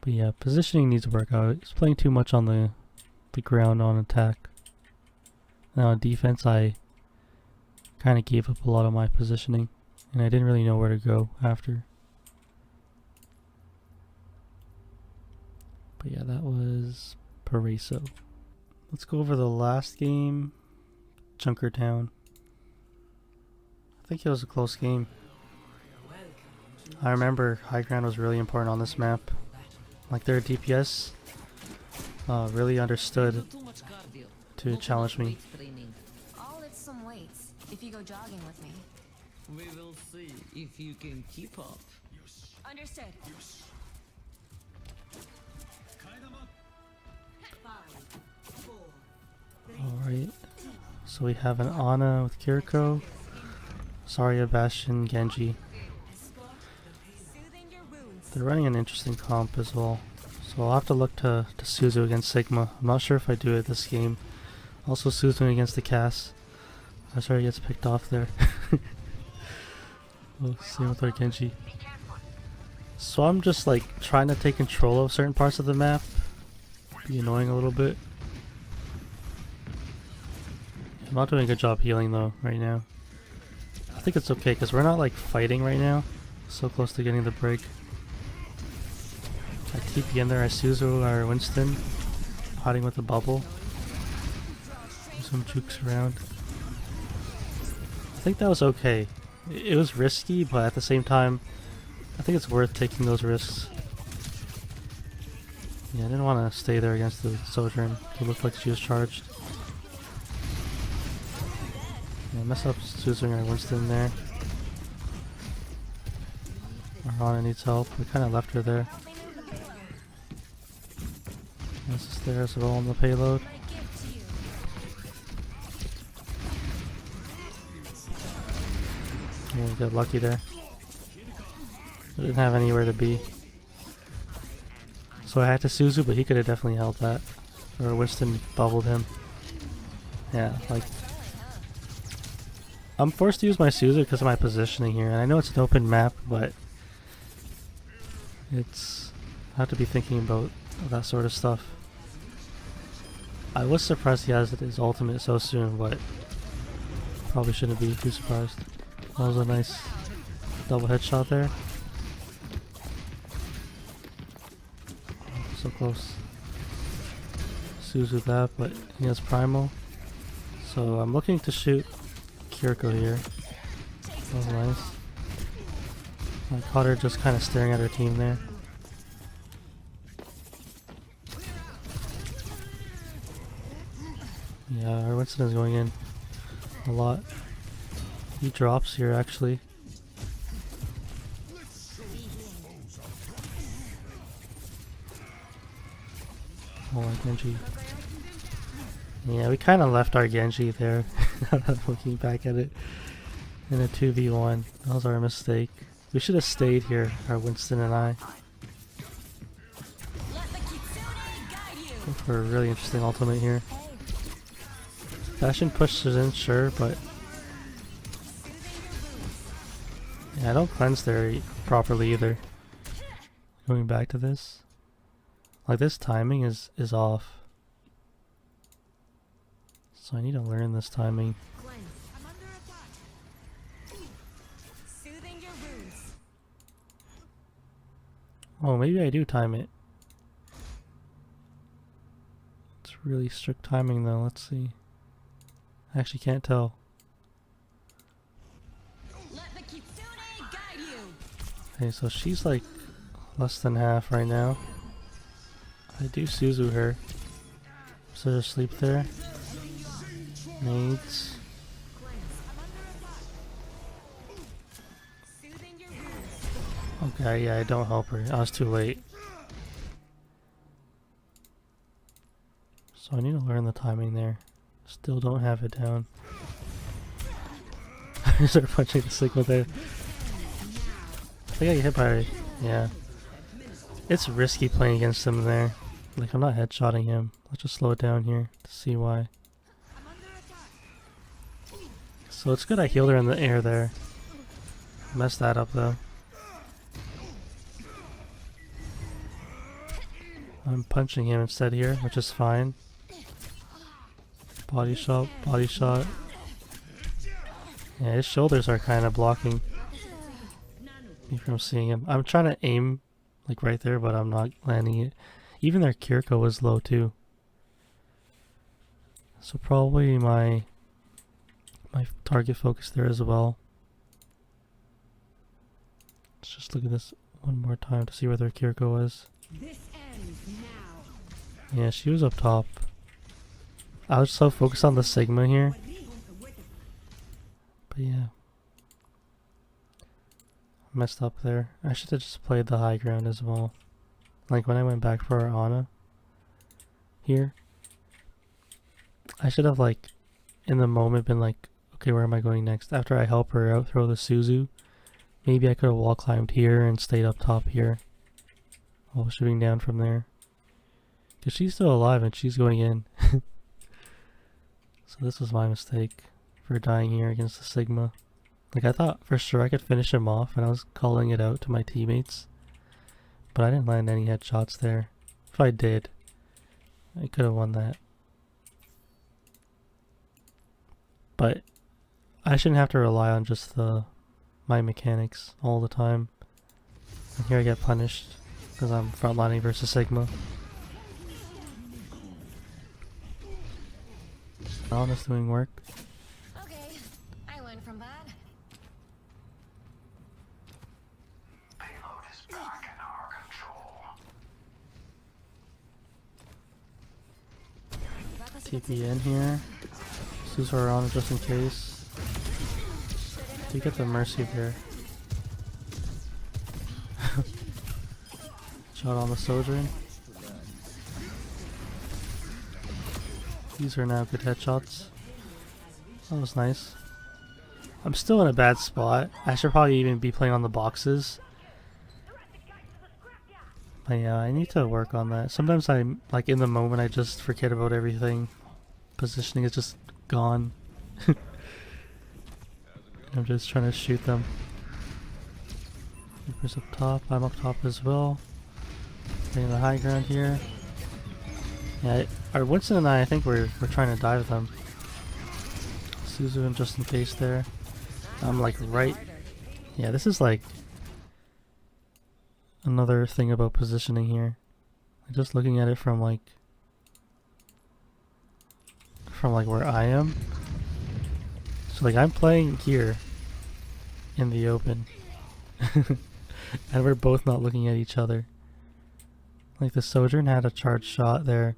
But yeah, positioning needs to work out. It's playing too much on the ground on attack. Now on defense, I kind of gave up a lot of my positioning, and I didn't really know where to go after. But yeah, that was Paraiso. Let's go over the last game, Junkertown. I think it was a close game. I remember high ground was really important on this map. Like their DPS really understood to challenge me. I'll lift some weights if you go jogging with me. We will see if you can keep up. Understood. Alright, so we have an Ana with Kiriko, Zarya, Bastion, Genji. They're running an interesting comp as well, so I'll have to look to Suzu against Sigma. I'm not sure if I do it this game. Also Suzu against the Cass. I'm sorry, he gets picked off there. Oh, same with our Genji. So I'm just like trying to take control of certain parts of the map. Be annoying a little bit. I'm not doing a good job healing though right now. I think it's okay because we're not like fighting right now. So close to getting the break. I TP in there, I Suzu our Winston, hiding with the bubble. Some jukes around. I think that was okay. It was risky, but at the same time, I think it's worth taking those risks. Yeah, I didn't want to stay there against the Sojourn. It looked like she was charged. Yeah, mess up Suzu our Winston there. Our Ana needs help. We kind of left her there. This is there as well on the payload. Oh, we got lucky there. We didn't have anywhere to be. So I had to Suzu, but he could have definitely held that. Or Winston bubbled him. Yeah, like... I'm forced to use my Suzu because of my positioning here. And I know it's an open map, but... it's... I have to be thinking about that sort of stuff. I was surprised he has his ultimate so soon, but... probably shouldn't be too surprised. That was a nice double headshot there. So close. Suzu that, but he has Primal. So I'm looking to shoot Kiriko here. That was nice. I caught her just kind of staring at her team there. Yeah, our Winston is going in a lot. He drops here actually. Oh, our Genji. Yeah, we kind of left our Genji there. Looking back at it in a 2v1. That was our mistake. We should have stayed here, our Winston and I. Go for a really interesting ultimate here. Bastion pushes in, sure, but yeah, I don't cleanse there properly either. Going back to this, like this timing is off, so I need to learn this timing. Oh, maybe I do time it. It's really strict timing though. Let's see. I actually can't tell. Let the Kitsune guide you. Okay, so she's like less than half right now. I do Suzu her. So just sleep there. Nades. Okay, yeah, don't help her. I was too late. So I need to learn the timing there. Still don't have it down. I start punching the Sigma there. I think I get hit by... yeah. It's risky playing against him there. Like, I'm not headshotting him. Let's just slow it down here to see why. So it's good I healed her in the air there. Messed that up though. I'm punching him instead here, which is fine. Body shot, body shot. Yeah, his shoulders are kind of blocking me from seeing him. I'm trying to aim like right there, but I'm not landing it. Even their Kiriko was low too. So probably my target focus there as well. Let's just look at this one more time to see where their Kiriko was. This ends now. Yeah, she was up top. I was so focused on the Sigma here. But yeah. Messed up there. I should have just played the high ground as well. Like when I went back for our Ana here. I should have like in the moment been like, okay, where am I going next? After I help her out throw the Suzu, maybe I could have wall climbed here and stayed up top here while shooting down from there. Because she's still alive and she's going in. So this was my mistake for dying here against the Sigma. Like I thought for sure I could finish him off and I was calling it out to my teammates. But I didn't land any headshots there. If I did, I could have won that. But I shouldn't have to rely on just my mechanics all the time. And here I get punished because I'm frontlining versus Sigma. Ana's doing work. Okay, I learned from that. Payload is back in our control. TP in here. Suzu on just in case. You get the mercy there. Shot on the Sojourn. These are now good headshots. That was nice. I'm still in a bad spot. I should probably even be playing on the boxes. But yeah, I need to work on that. Sometimes I'm like in the moment I just forget about everything. Positioning is just gone. I'm just trying to shoot them. Reaper's up top, I'm up top as well. Getting the high ground here. Yeah, our Winston and I think we're trying to dive them. Suzu and just in case there. I'm like right. Yeah, this is like another thing about positioning here. Just looking at it from like where I am. So like I'm playing here in the open. And we're both not looking at each other. Like the Sojourn had a charged shot there.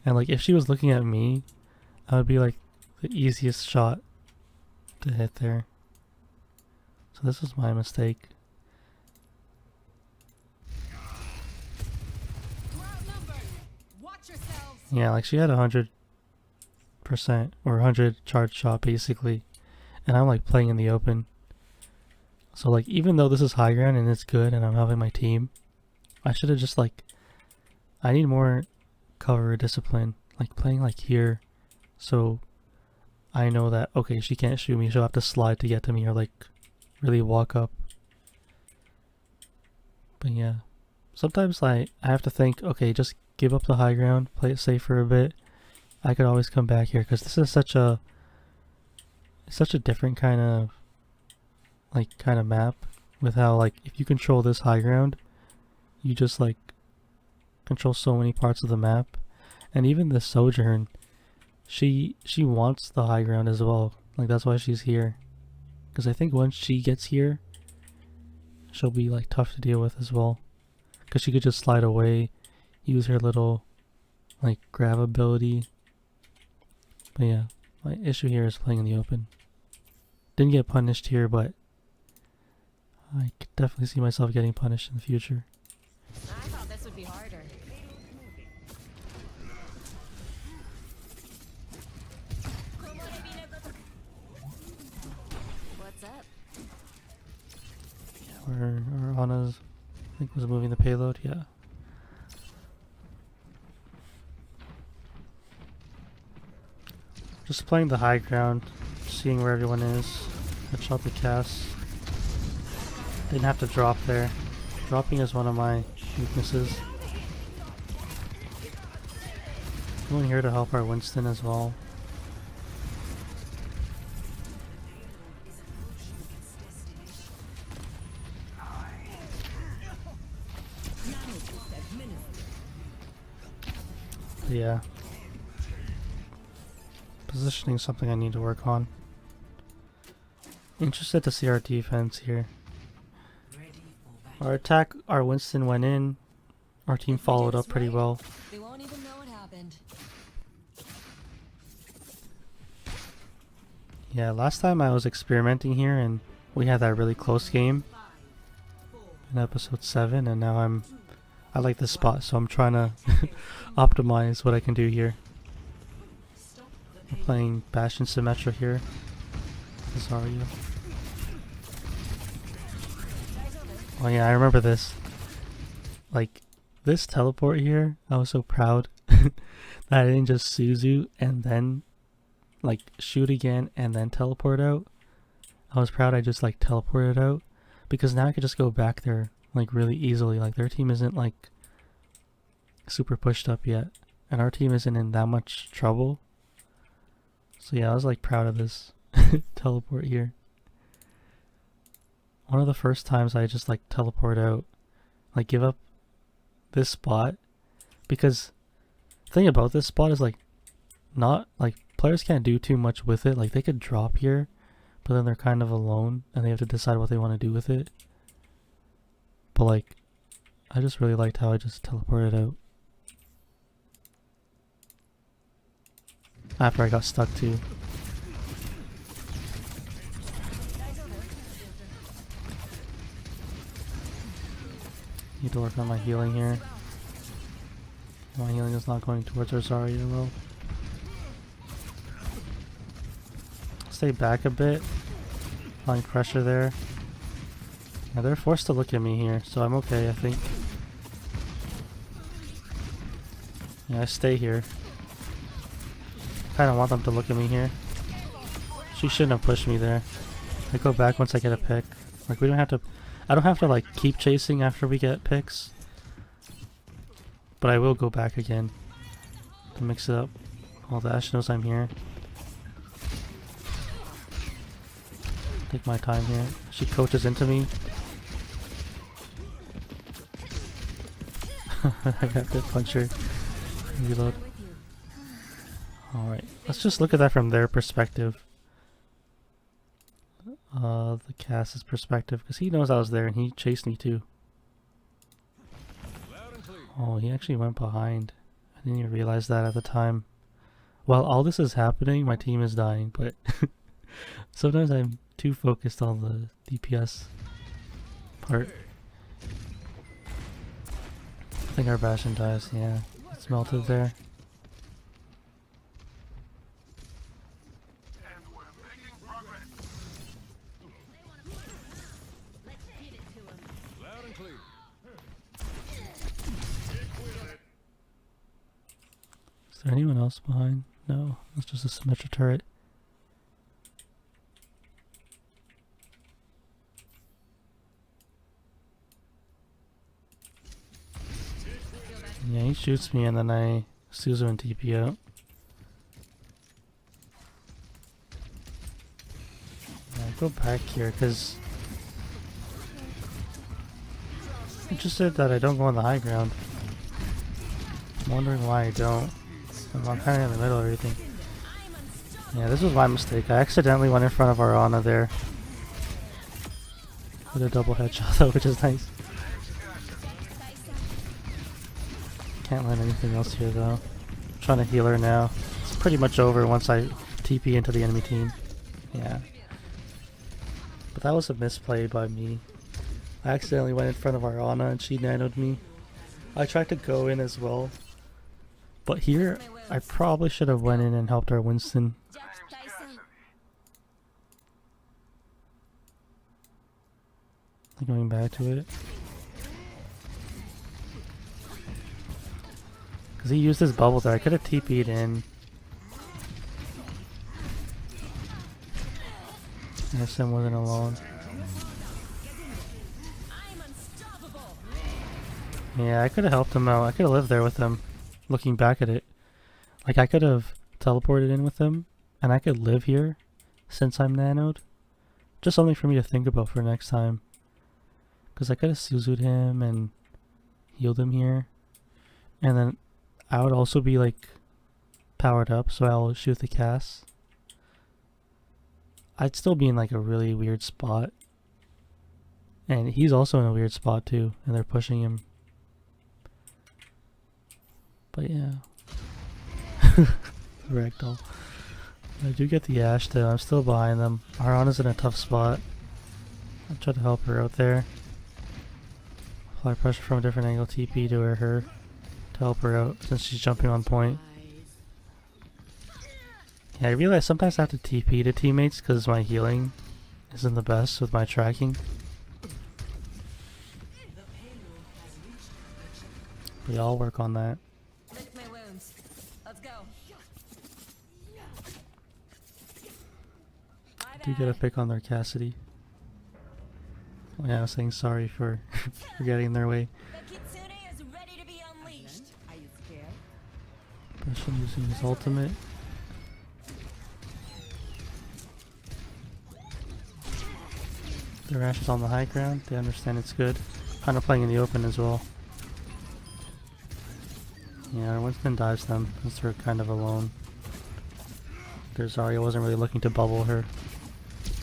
And like if she was looking at me, I would be like the easiest shot to hit there. So this was my mistake. Yeah, like she had 100% or 100 charge shot basically. And I'm like playing in the open. So like even though this is high ground and it's good and I'm helping my team, I should have just like, I need more cover discipline. Like playing like here. So I know that, okay, she can't shoot me. She'll have to slide to get to me or like really walk up. But yeah. Sometimes I have to think, okay, just give up the high ground, play it safe for a bit. I could always come back here because this is such a different kind of map with how like if you control this high ground, you just like control so many parts of the map. And even the Sojourn, she wants the high ground as well. Like that's why she's here. Because I think once she gets here, she'll be like tough to deal with as well. Because she could just slide away, use her little like grab ability. But yeah, my issue here is playing in the open. Didn't get punished here, but I could definitely see myself getting punished in the future. I thought this would be harder. What's up? Where Anna's, I think, was moving the payload. Yeah. Just playing the high ground, seeing where everyone is. Headshot the cast. Didn't have to drop there. Dropping is one of my weaknesses. Someone here to help our Winston as well. Yeah. Positioning is something I need to work on. Interested to see our defense here. Our attack, our Winston went in. Our team followed up pretty well. They won't even know what happened. Yeah, last time I was experimenting here and we had that really close game in episode 7, and now I like this spot, so I'm trying to optimize what I can do here. I'm playing Bastion Symmetra here. Rosario. Oh yeah, I remember this. Like, this teleport here, I was so proud that I didn't just Suzu and then like shoot again and then teleport out. I was proud I just like teleported out, because now I could just go back there like really easily. Like, their team isn't like super pushed up yet, and our team isn't in that much trouble. So yeah, I was like proud of this teleport here. One of the first times I just like teleport out, like give up this spot, because the thing about this spot is like, not like, players can't do too much with it. Like, they could drop here, but then they're kind of alone and they have to decide what they want to do with it. But like, I just really liked how I just teleported out after I got stuck too. Need to work on my healing here. My healing is not going towards Rosario well. Stay back a bit. Applying pressure there. Yeah, they're forced to look at me here, so I'm okay, I think. Yeah, I stay here. Kinda want them to look at me here. She shouldn't have pushed me there. I go back once I get a pick. Like, we don't have to... I don't have to like keep chasing after we get picks. But I will go back again to mix it up. Oh, the Ash knows I'm here. Take my time here. She coaches into me. I got to punch her. Reload. Alright, let's just look at that from their perspective. The Cass's perspective, because he knows I was there and he chased me too. Oh, he actually went behind. I didn't even realize that at the time. While all this is happening, my team is dying, but sometimes I'm too focused on the DPS part. I think our Bastion dies, yeah. It's melted there. Is there anyone else behind? No, it's just a Symmetra turret. Yeah, he shoots me and then I Suzu and TP out. Yeah, go back here because I'm interested that I don't go on the high ground. I'm wondering why I don't. I'm kind of in the middle of everything. Yeah, this was my mistake. I accidentally went in front of our Ana there. With a double headshot though, which is nice. Can't land anything else here though. I'm trying to heal her now. It's pretty much over once I TP into the enemy team. Yeah. But that was a misplay by me. I accidentally went in front of our Ana and she nanoed me. I tried to go in as well. But here, I probably should have went in and helped our Winston. Going back to it. Because he used his bubble there. I could have TP'd in. Sam wasn't alone. Yeah, I could have helped him out. I could have lived there with him. Looking back at it. Like, I could have teleported in with him. And I could live here. Since I'm nanoed. Just something for me to think about for next time. Because I could have Suzu'd him and healed him here. And then I would also be like powered up, so I'll shoot the cast. I'd still be in like a really weird spot. And he's also in a weird spot too, and they're pushing him. But yeah. Ragdoll. I do get the Ashe though, I'm still behind them. Arana's in a tough spot. I'll try to help her out there. Apply pressure from a different angle, TP to her to help her out since she's jumping on point. Yeah, I realize sometimes I have to TP to teammates because my healing isn't the best with my tracking. We all work on that. Lick my wounds. Let's go. Do get a pick on their Cassidy. Oh yeah, I was saying sorry for getting in their way. The Kitsune is ready to be unleashed. Are you scared? Person using his ultimate. The Ashe is on the high ground. They understand it's good. Kind of playing in the open as well. Yeah, Winston dives them since they're kind of alone. Their Zarya wasn't really looking to bubble her.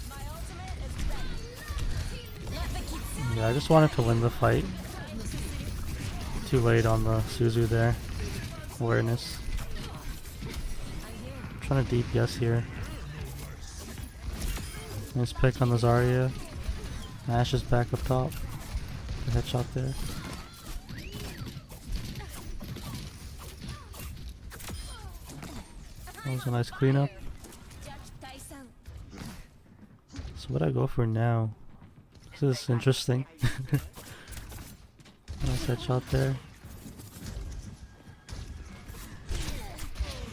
My ultimate is ready. Let the Kitsune Yeah, I just wanted to win the fight. Too late on the Suzu there. Awareness. I'm trying to DPS here. Nice pick on the Zarya. Ashe is back up top. The headshot there. That was a nice cleanup. So what do I go for now? This is interesting. Nice headshot there.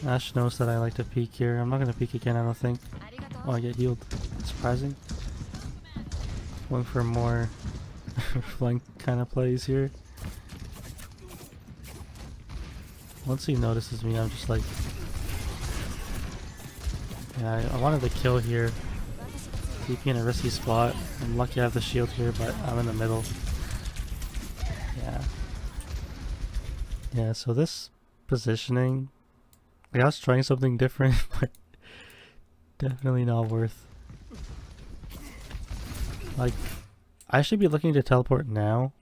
Ashe knows that I like to peek here. I'm not gonna peek again, I don't think. Oh, I get healed. Surprising. Going for more flank kind of plays here. Once he notices me, I'm just like... Yeah, I wanted to kill here. TP in a risky spot. I'm lucky I have the shield here, but I'm in the middle. Yeah. Yeah, so this positioning... Like, I was trying something different, but definitely not worth. Like, I should be looking to teleport now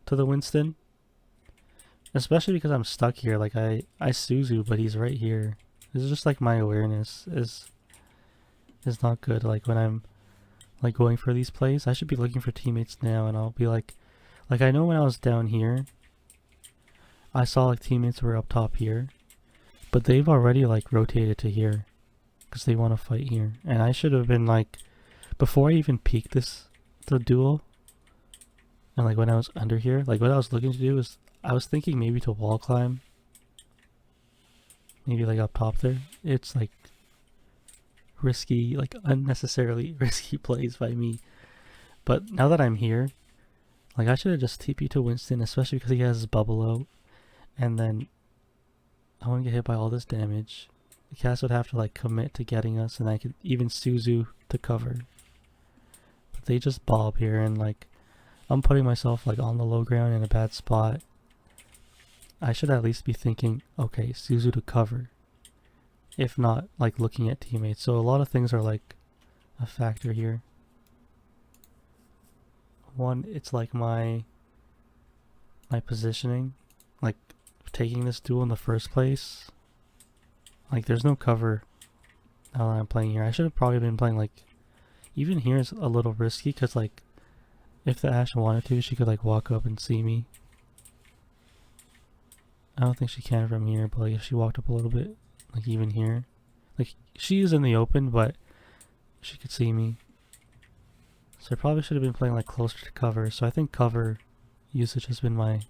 to the Winston. Especially because I'm stuck here. Like, I Suzu, but he's right here. This is just like my awareness is not good. Like, when I'm like going for these plays, I should be looking for teammates now, and I'll be like I know when I was down here, I saw like teammates were up top here, but they've already like rotated to here because they want to fight here, and I should have been like, before I even peeked the duel, and like when I was under here, like what I was looking to do is I was thinking maybe to wall climb, maybe like up top there. It's like risky, like unnecessarily risky plays by me. But now that I'm here, like I should have just TP'd to Winston, especially because he has his bubble out, and then I wouldn't get hit by all this damage. The cast would have to like commit to getting us, and I could even Suzu to cover. But they just bob here, and like I'm putting myself like on the low ground in a bad spot. I should at least be thinking, okay, Suzu to cover. If not, like looking at teammates. So a lot of things are like a factor here. One, it's like my positioning, like taking this duel in the first place. Like there's no cover now that I'm playing here. I should have probably been playing like, even here is a little risky because like If the Ashe wanted to, she could like walk up and see me. I don't think she can from here, but like if she walked up a little bit, like even here. Like she is in the open, but she could see me. So I probably should have been playing like closer to cover. So I think cover usage has been my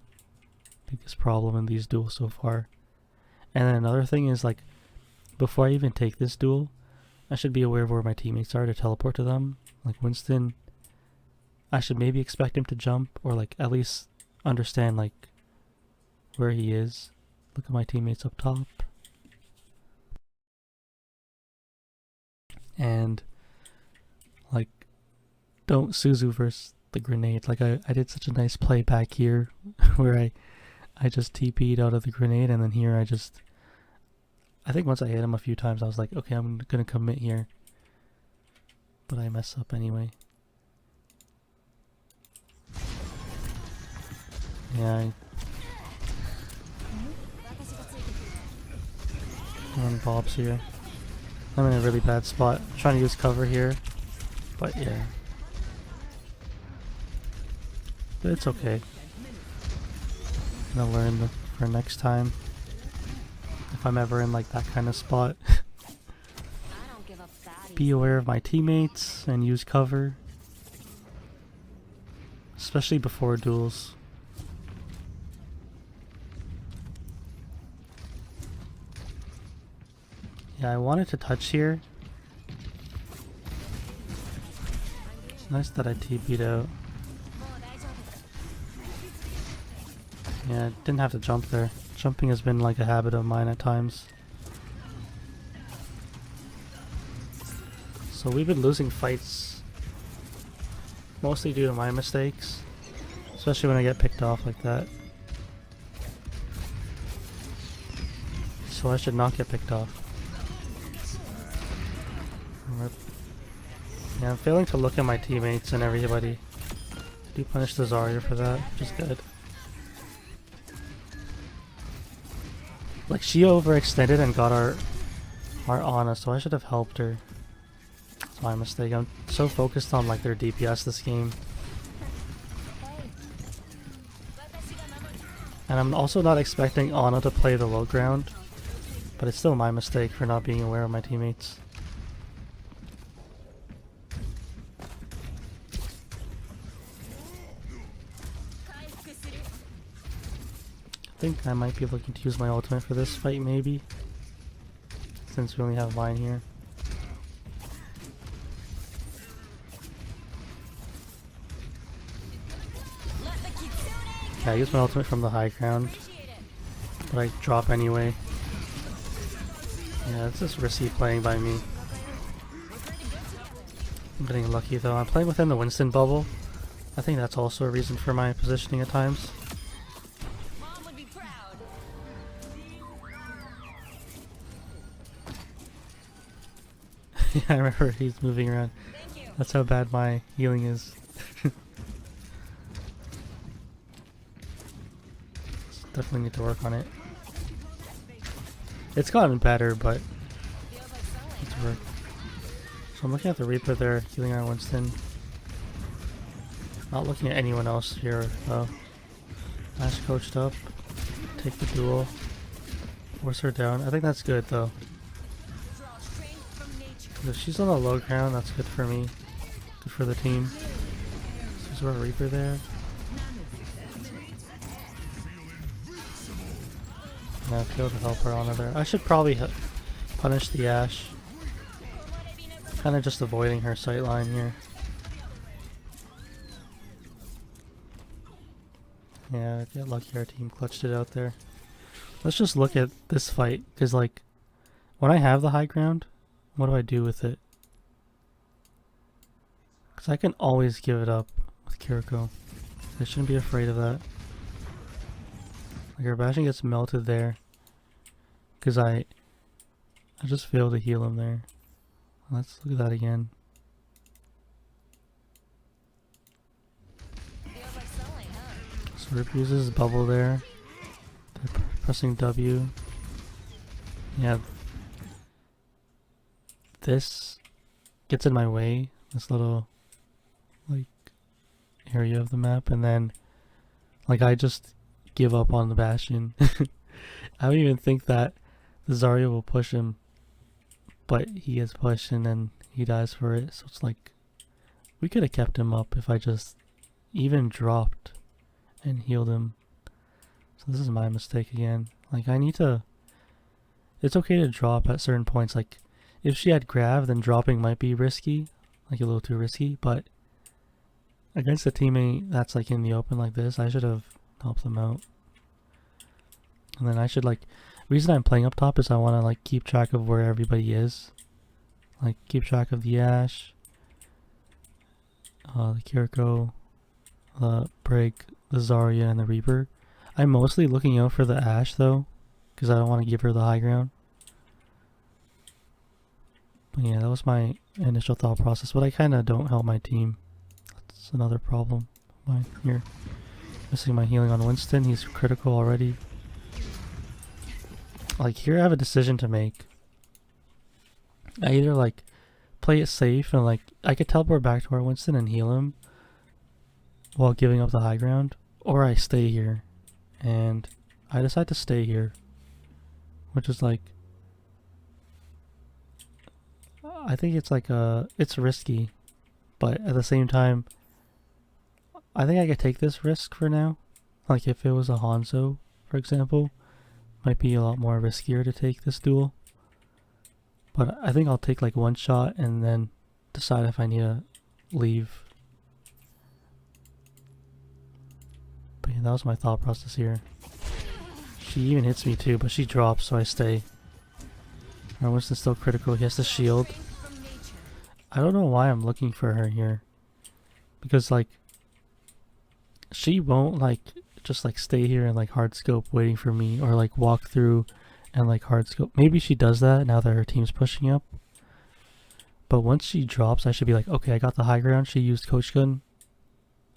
biggest problem in these duels so far. And then another thing is like, before I even take this duel, I should be aware of where my teammates are to teleport to them. Like Winston, I should maybe expect him to jump, or like at least understand like where he is. Look at my teammates up top. And like, don't Suzu versus the grenade. Like I did such a nice play back here where I just TP'd out of the grenade, and then here I think once I hit him a few times I was like, okay, I'm gonna commit here. But I mess up anyway. Yeah, I'm on Bob's here. I'm in a really bad spot. I'm trying to use cover here, but yeah. But it's okay. I'm gonna learn for next time. If I'm ever in like that kind of spot. Be aware of my teammates and use cover. Especially before duels. Yeah, I wanted to touch here. It's nice that I TP'd out. Yeah, I didn't have to jump there. Jumping has been like a habit of mine at times. So we've been losing fights mostly due to my mistakes. Especially when I get picked off like that. So I should not get picked off. Yeah, I'm failing to look at my teammates and everybody. I do punish the Zarya for that, which is good. Like, she overextended and got our Ana, so I should have helped her. It's my mistake. I'm so focused on like their DPS this game. And I'm also not expecting Ana to play the low ground, but it's still my mistake for not being aware of my teammates. I think I might be looking to use my ultimate for this fight, maybe, since we only have mine here. Yeah, I use my ultimate from the high ground, but I drop anyway. Yeah, it's just risky playing by me. I'm getting lucky though. I'm playing within the Winston bubble. I think that's also a reason for my positioning at times. Yeah, I remember he's moving around. That's how bad my healing is. Definitely need to work on it. It's gotten better, but it's work. So I'm looking at the Reaper there, healing our Winston. Not looking at anyone else here though. Ashe coached up. Take the duel. Force her down. I think that's good though. If she's on the low ground, that's good for me. Good for the team. There's a Reaper there. Yeah, I feel to help her on there. I should probably punish the Ashe. Kind of just avoiding her sightline here. Yeah, I get lucky our team clutched it out there. Let's just look at this fight, because like, when I have the high ground, what do I do with it? Because I can always give it up with Kiriko. I shouldn't be afraid of that. Like, our bashing gets melted there. Because I just failed to heal him there. Let's look at that again. So Rip uses bubble there. They're pressing W. Yeah. This gets in my way. This little, like, area of the map, and then like I just give up on the Bastion. I don't even think that the Zarya will push him, but he gets pushed and then he dies for it. So it's like we could have kept him up if I just even dropped and healed him. So this is my mistake again. Like I need to. It's okay to drop at certain points. Like if she had grab, then dropping might be risky, like a little too risky. But against a teammate that's like in the open like this, I should have helped them out. And then I should like, the reason I'm playing up top is I want to like keep track of where everybody is. Like keep track of the Ashe, the Kiriko, the Brig, the Zarya, and the Reaper. I'm mostly looking out for the Ashe though, because I don't want to give her the high ground. But yeah, that was my initial thought process, but I kind of don't help my team. That's another problem. Mine here. Missing my healing on Winston, he's critical already. Like here I have a decision to make. I either like play it safe and like I could teleport back to our Winston and heal him while giving up the high ground, or I stay here. And I decide to stay here, which is like, I think it's like it's risky, but at the same time I think I could take this risk for now. Like if it was a Hanzo, for example, might be a lot more riskier to take this duel. But I think I'll take like one shot and then decide if I need to leave. But yeah, that was my thought process here. She even hits me too, but she drops, so I stay. Our Winston's still critical. He has the shield. I don't know why I'm looking for her here. Because like, she won't like just like stay here and like hard scope waiting for me, or like walk through and like hard scope. Maybe she does that now that her team's pushing up. But once she drops, I should be like, okay, I got the high ground. She used coach gun.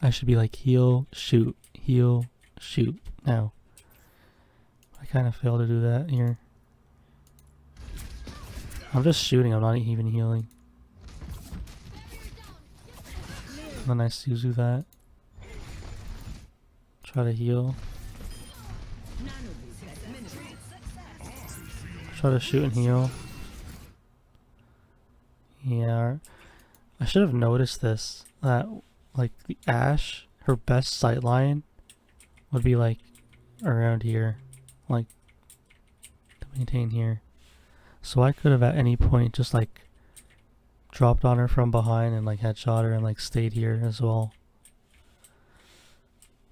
I should be like heal, shoot, heal, shoot. Now, I kind of failed to do that here. I'm just shooting. I'm not even healing. And then I Suzu that. Try to heal. Try to shoot and heal. Yeah, I should have noticed this, that like the Ashe, her best sight line would be like around here, like to maintain here. So I could have at any point just like dropped on her from behind and like headshot her and like stayed here as well.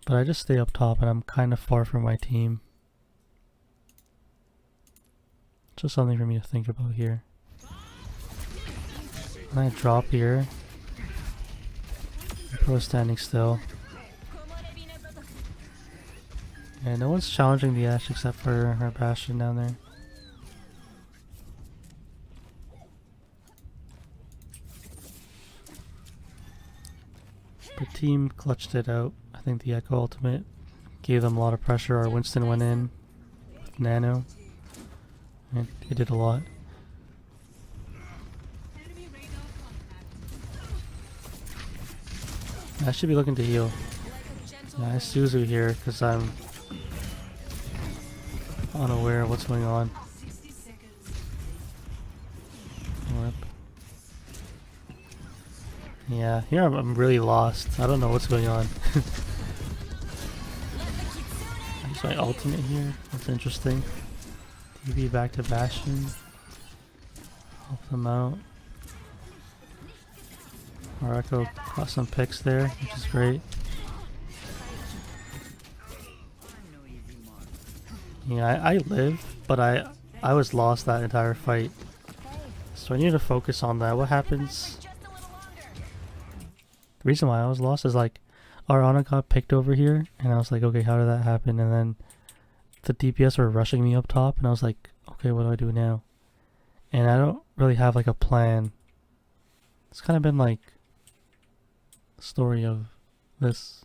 But I just stay up top and I'm kind of far from my team. Just something for me to think about here. And I drop here. Pro standing still. Yeah, no one's challenging the Ashe except for her Bastion down there. The team clutched it out. I think the Echo ultimate gave them a lot of pressure. Our Winston went in with Nano. And it did a lot. I should be looking to heal. Yeah, I Suzu here because I'm unaware of what's going on. Rip. Yeah, here I'm really lost. I don't know what's going on. I use my ultimate here. That's interesting. TV back to Bastion. Help them out. Our Echo caught some picks there, which is great. Yeah, I live, but I was lost that entire fight. So I need to focus on that. What happens? The reason why I was lost is like, our Ana got picked over here, and I was like, okay, how did that happen? And then the DPS were rushing me up top, and I was like, okay, what do I do now? And I don't really have like a plan. It's kind of been like the story of this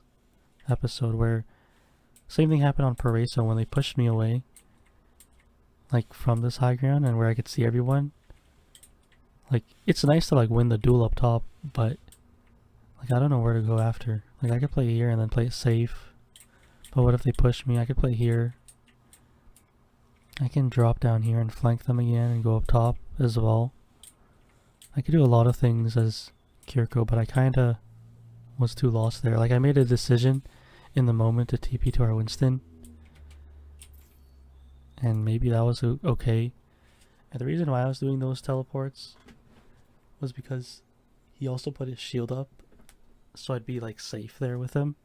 episode where same thing happened on Paraiso when they pushed me away, like from this high ground and where I could see everyone. Like, it's nice to like win the duel up top, but Like, I don't know where to go after. Like, I could play here and then play it safe. But what if they push me? I could play here. I can drop down here and flank them again and go up top as well. I could do a lot of things as Kiriko, but I kinda was too lost there. Like, I made a decision in the moment to TP to our Winston. And maybe that was okay. And the reason why I was doing those teleports was because he also put his shield up, so I'd be like safe there with him.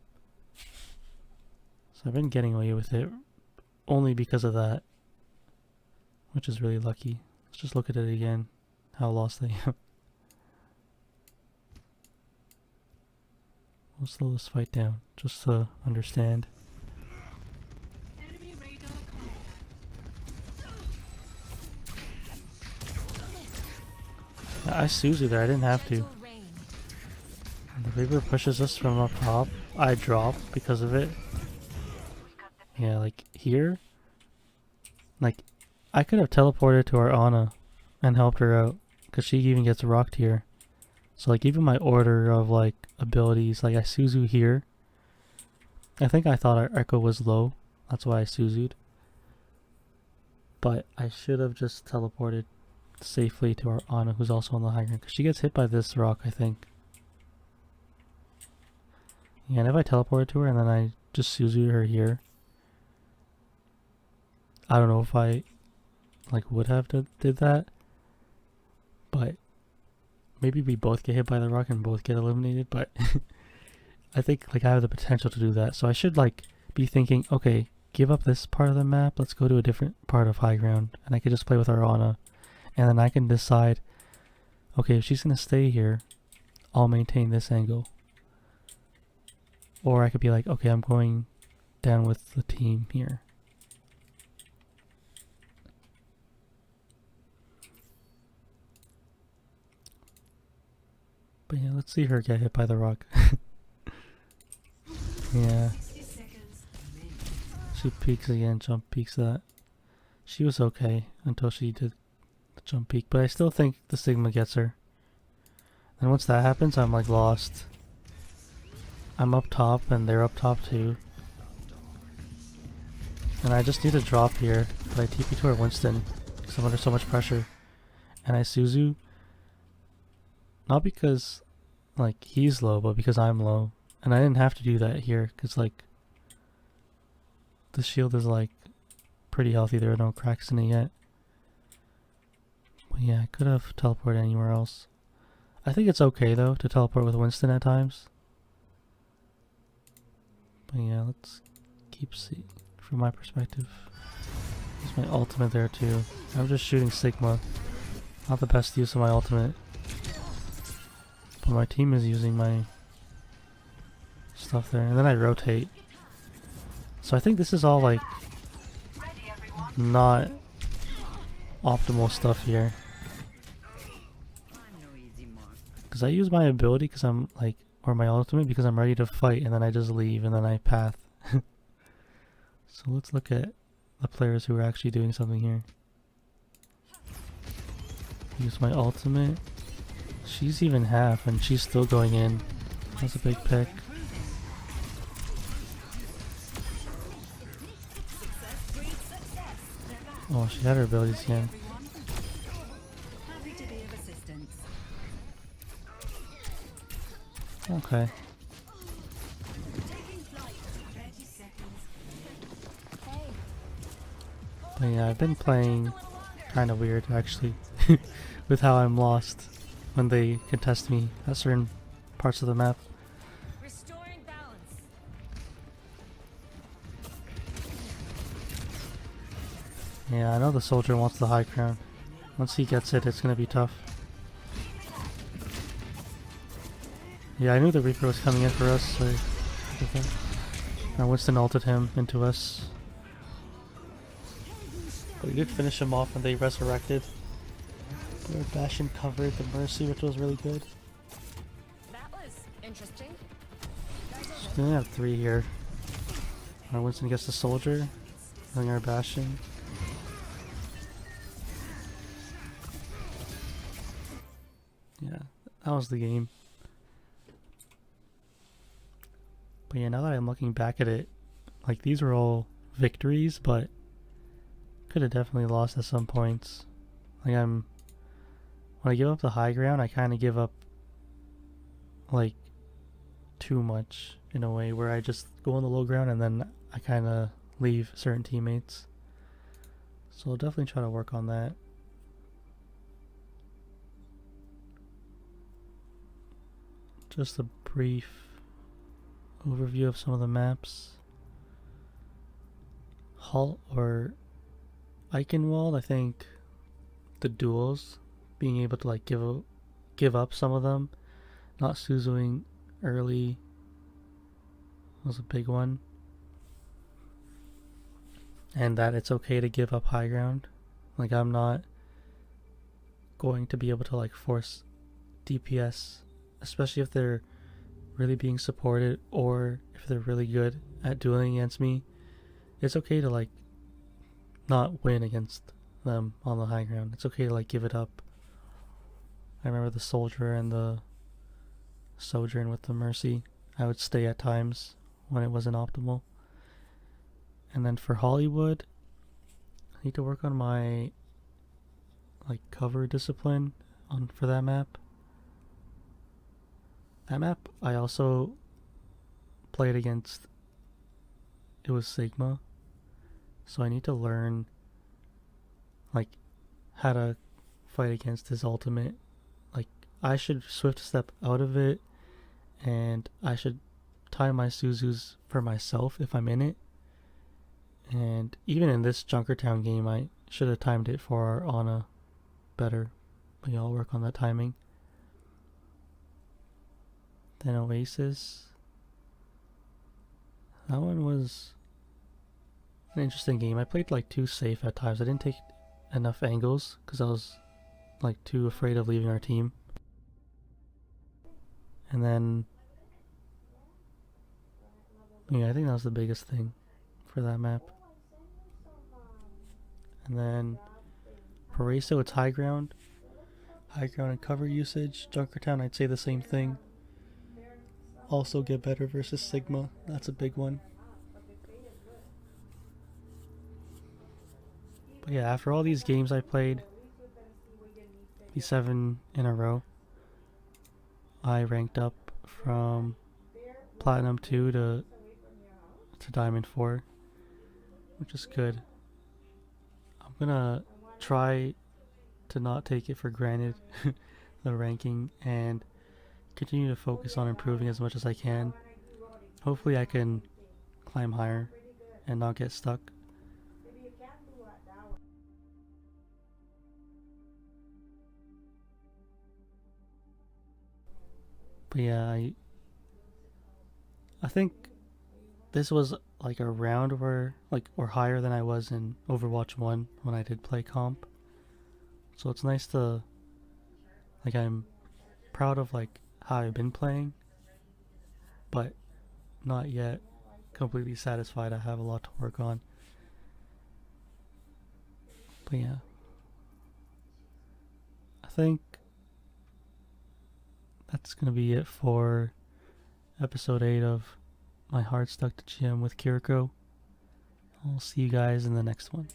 So I've been getting away with it only because of that, which is really lucky. Let's just look at it again, how lost I am. We'll slow this fight down, just to understand. Enemy radar I Suzu there, I didn't have to. Gentle rain. And the Reaper pushes us from up top. I drop because of it. Yeah, like here. Like, I could have teleported to our Ana and helped her out, because she even gets rocked here. So like, even my order of like abilities, like I Suzu here. I think I thought our echo was low, that's why I Suzu'd. But I should have just teleported safely to our Ana, who's also on the high ground, because she gets hit by this rock, I think. Yeah, and if I teleported to her and then I just Suzu'd her here, I don't know if I like would have did that, but maybe we both get hit by the rock and both get eliminated. But I think like I have the potential to do that, so I should like be thinking, okay, give up this part of the map, let's go to a different part of high ground, and I could just play with our Ana, and then I can decide, okay, if she's gonna stay here, I'll maintain this angle. Or I could be like, okay, I'm going down with the team here. But yeah, let's see her get hit by the rock. Yeah. 60 seconds remaining. She peeks again, jump peeks that. She was okay until she did the jump peek, but I still think the Sigma gets her. And once that happens, I'm like lost. I'm up top and they're up top too. And I just need to drop here, but I TP to our Winston because I'm under so much pressure. And I Suzu, not because like he's low, but because I'm low. And I didn't have to do that here because like the shield is like pretty healthy. There are no cracks in it yet. But yeah, I could have teleported anywhere else. I think it's okay though to teleport with Winston at times. But yeah, let's keep seeing from my perspective. There's my ultimate there too. I'm just shooting Sigma. Not the best use of my ultimate. But my team is using my stuff there. And then I rotate. So I think this is all like not optimal stuff here. Because I use my ability because I'm like, or my ultimate because I'm ready to fight, and then I just leave and then I path. So let's look at the players who are actually doing something here. Use my ultimate. She's even half and she's still going in. That's a big pick. Oh, she had her abilities again. Happy to be of assistance. Okay. Taking flight. 30 seconds. Hey, But yeah, I've been playing kind of weird actually with how I'm lost when they contest me at certain parts of the map. restoring balance. Yeah, I know the soldier wants the high ground. Once he gets it, it's gonna be tough. Yeah, I knew the Reaper was coming in for us, so Winston ulted him into us. But we did finish him off when they resurrected. Their Bastion covered the Mercy, which was really good. That was interesting. So we only have 3 here. Our Winston gets the soldier, then our Bastion. Yeah, that was the game. But yeah, now that I'm looking back at it, like these were all victories, but could have definitely lost at some points. Like when I give up the high ground, I kind of give up like too much in a way where I just go on the low ground and then I kind of leave certain teammates. So I'll definitely try to work on that. Just a brief overview of some of the maps. Eichenwalde, I think the duels, being able to like give up some of them, not Suzuing early was a big one. And that it's okay to give up high ground. Like I'm not going to be able to like force DPS, especially if they're really being supported or if they're really good at dueling against me. It's okay to like not win against them on the high ground. It's okay to like give it up. I remember the soldier and the sojourn with the mercy. I would stay at times when it wasn't optimal. And then for Hollywood, I need to work on my like cover discipline for that map. That map I also played against, it was Sigma. So I need to learn like how to fight against his ultimate. Like I should swift step out of it and I should time my Suzus for myself if I'm in it. And even in this Junkertown game, I should have timed it for our Ana better. But yeah, I'll work on that timing. Then Oasis. That one was an interesting game. I played like too safe at times. I didn't take enough angles because I was like too afraid of leaving our team. And then, yeah, I think that was the biggest thing for that map. And then Paraiso, it's high ground. High ground and cover usage. Junkertown, I'd say the same thing. Also get better versus Sigma. That's a big one. But yeah, after all these games I played, these 7 in a row, I ranked up from Platinum 2 to Diamond 4, which is good. I'm gonna try to not take it for granted, the ranking, and continue to focus on improving as much as I can. Hopefully I can climb higher and not get stuck. But yeah, I think this was like around where or higher than I was in Overwatch 1 when I did play comp. So it's nice to I'm proud of how I've been playing, but not yet completely satisfied. I have a lot to work on. But yeah, I think that's gonna be it for episode 8 of my hardstuck to GM with Kiriko. I'll see you guys in the next one.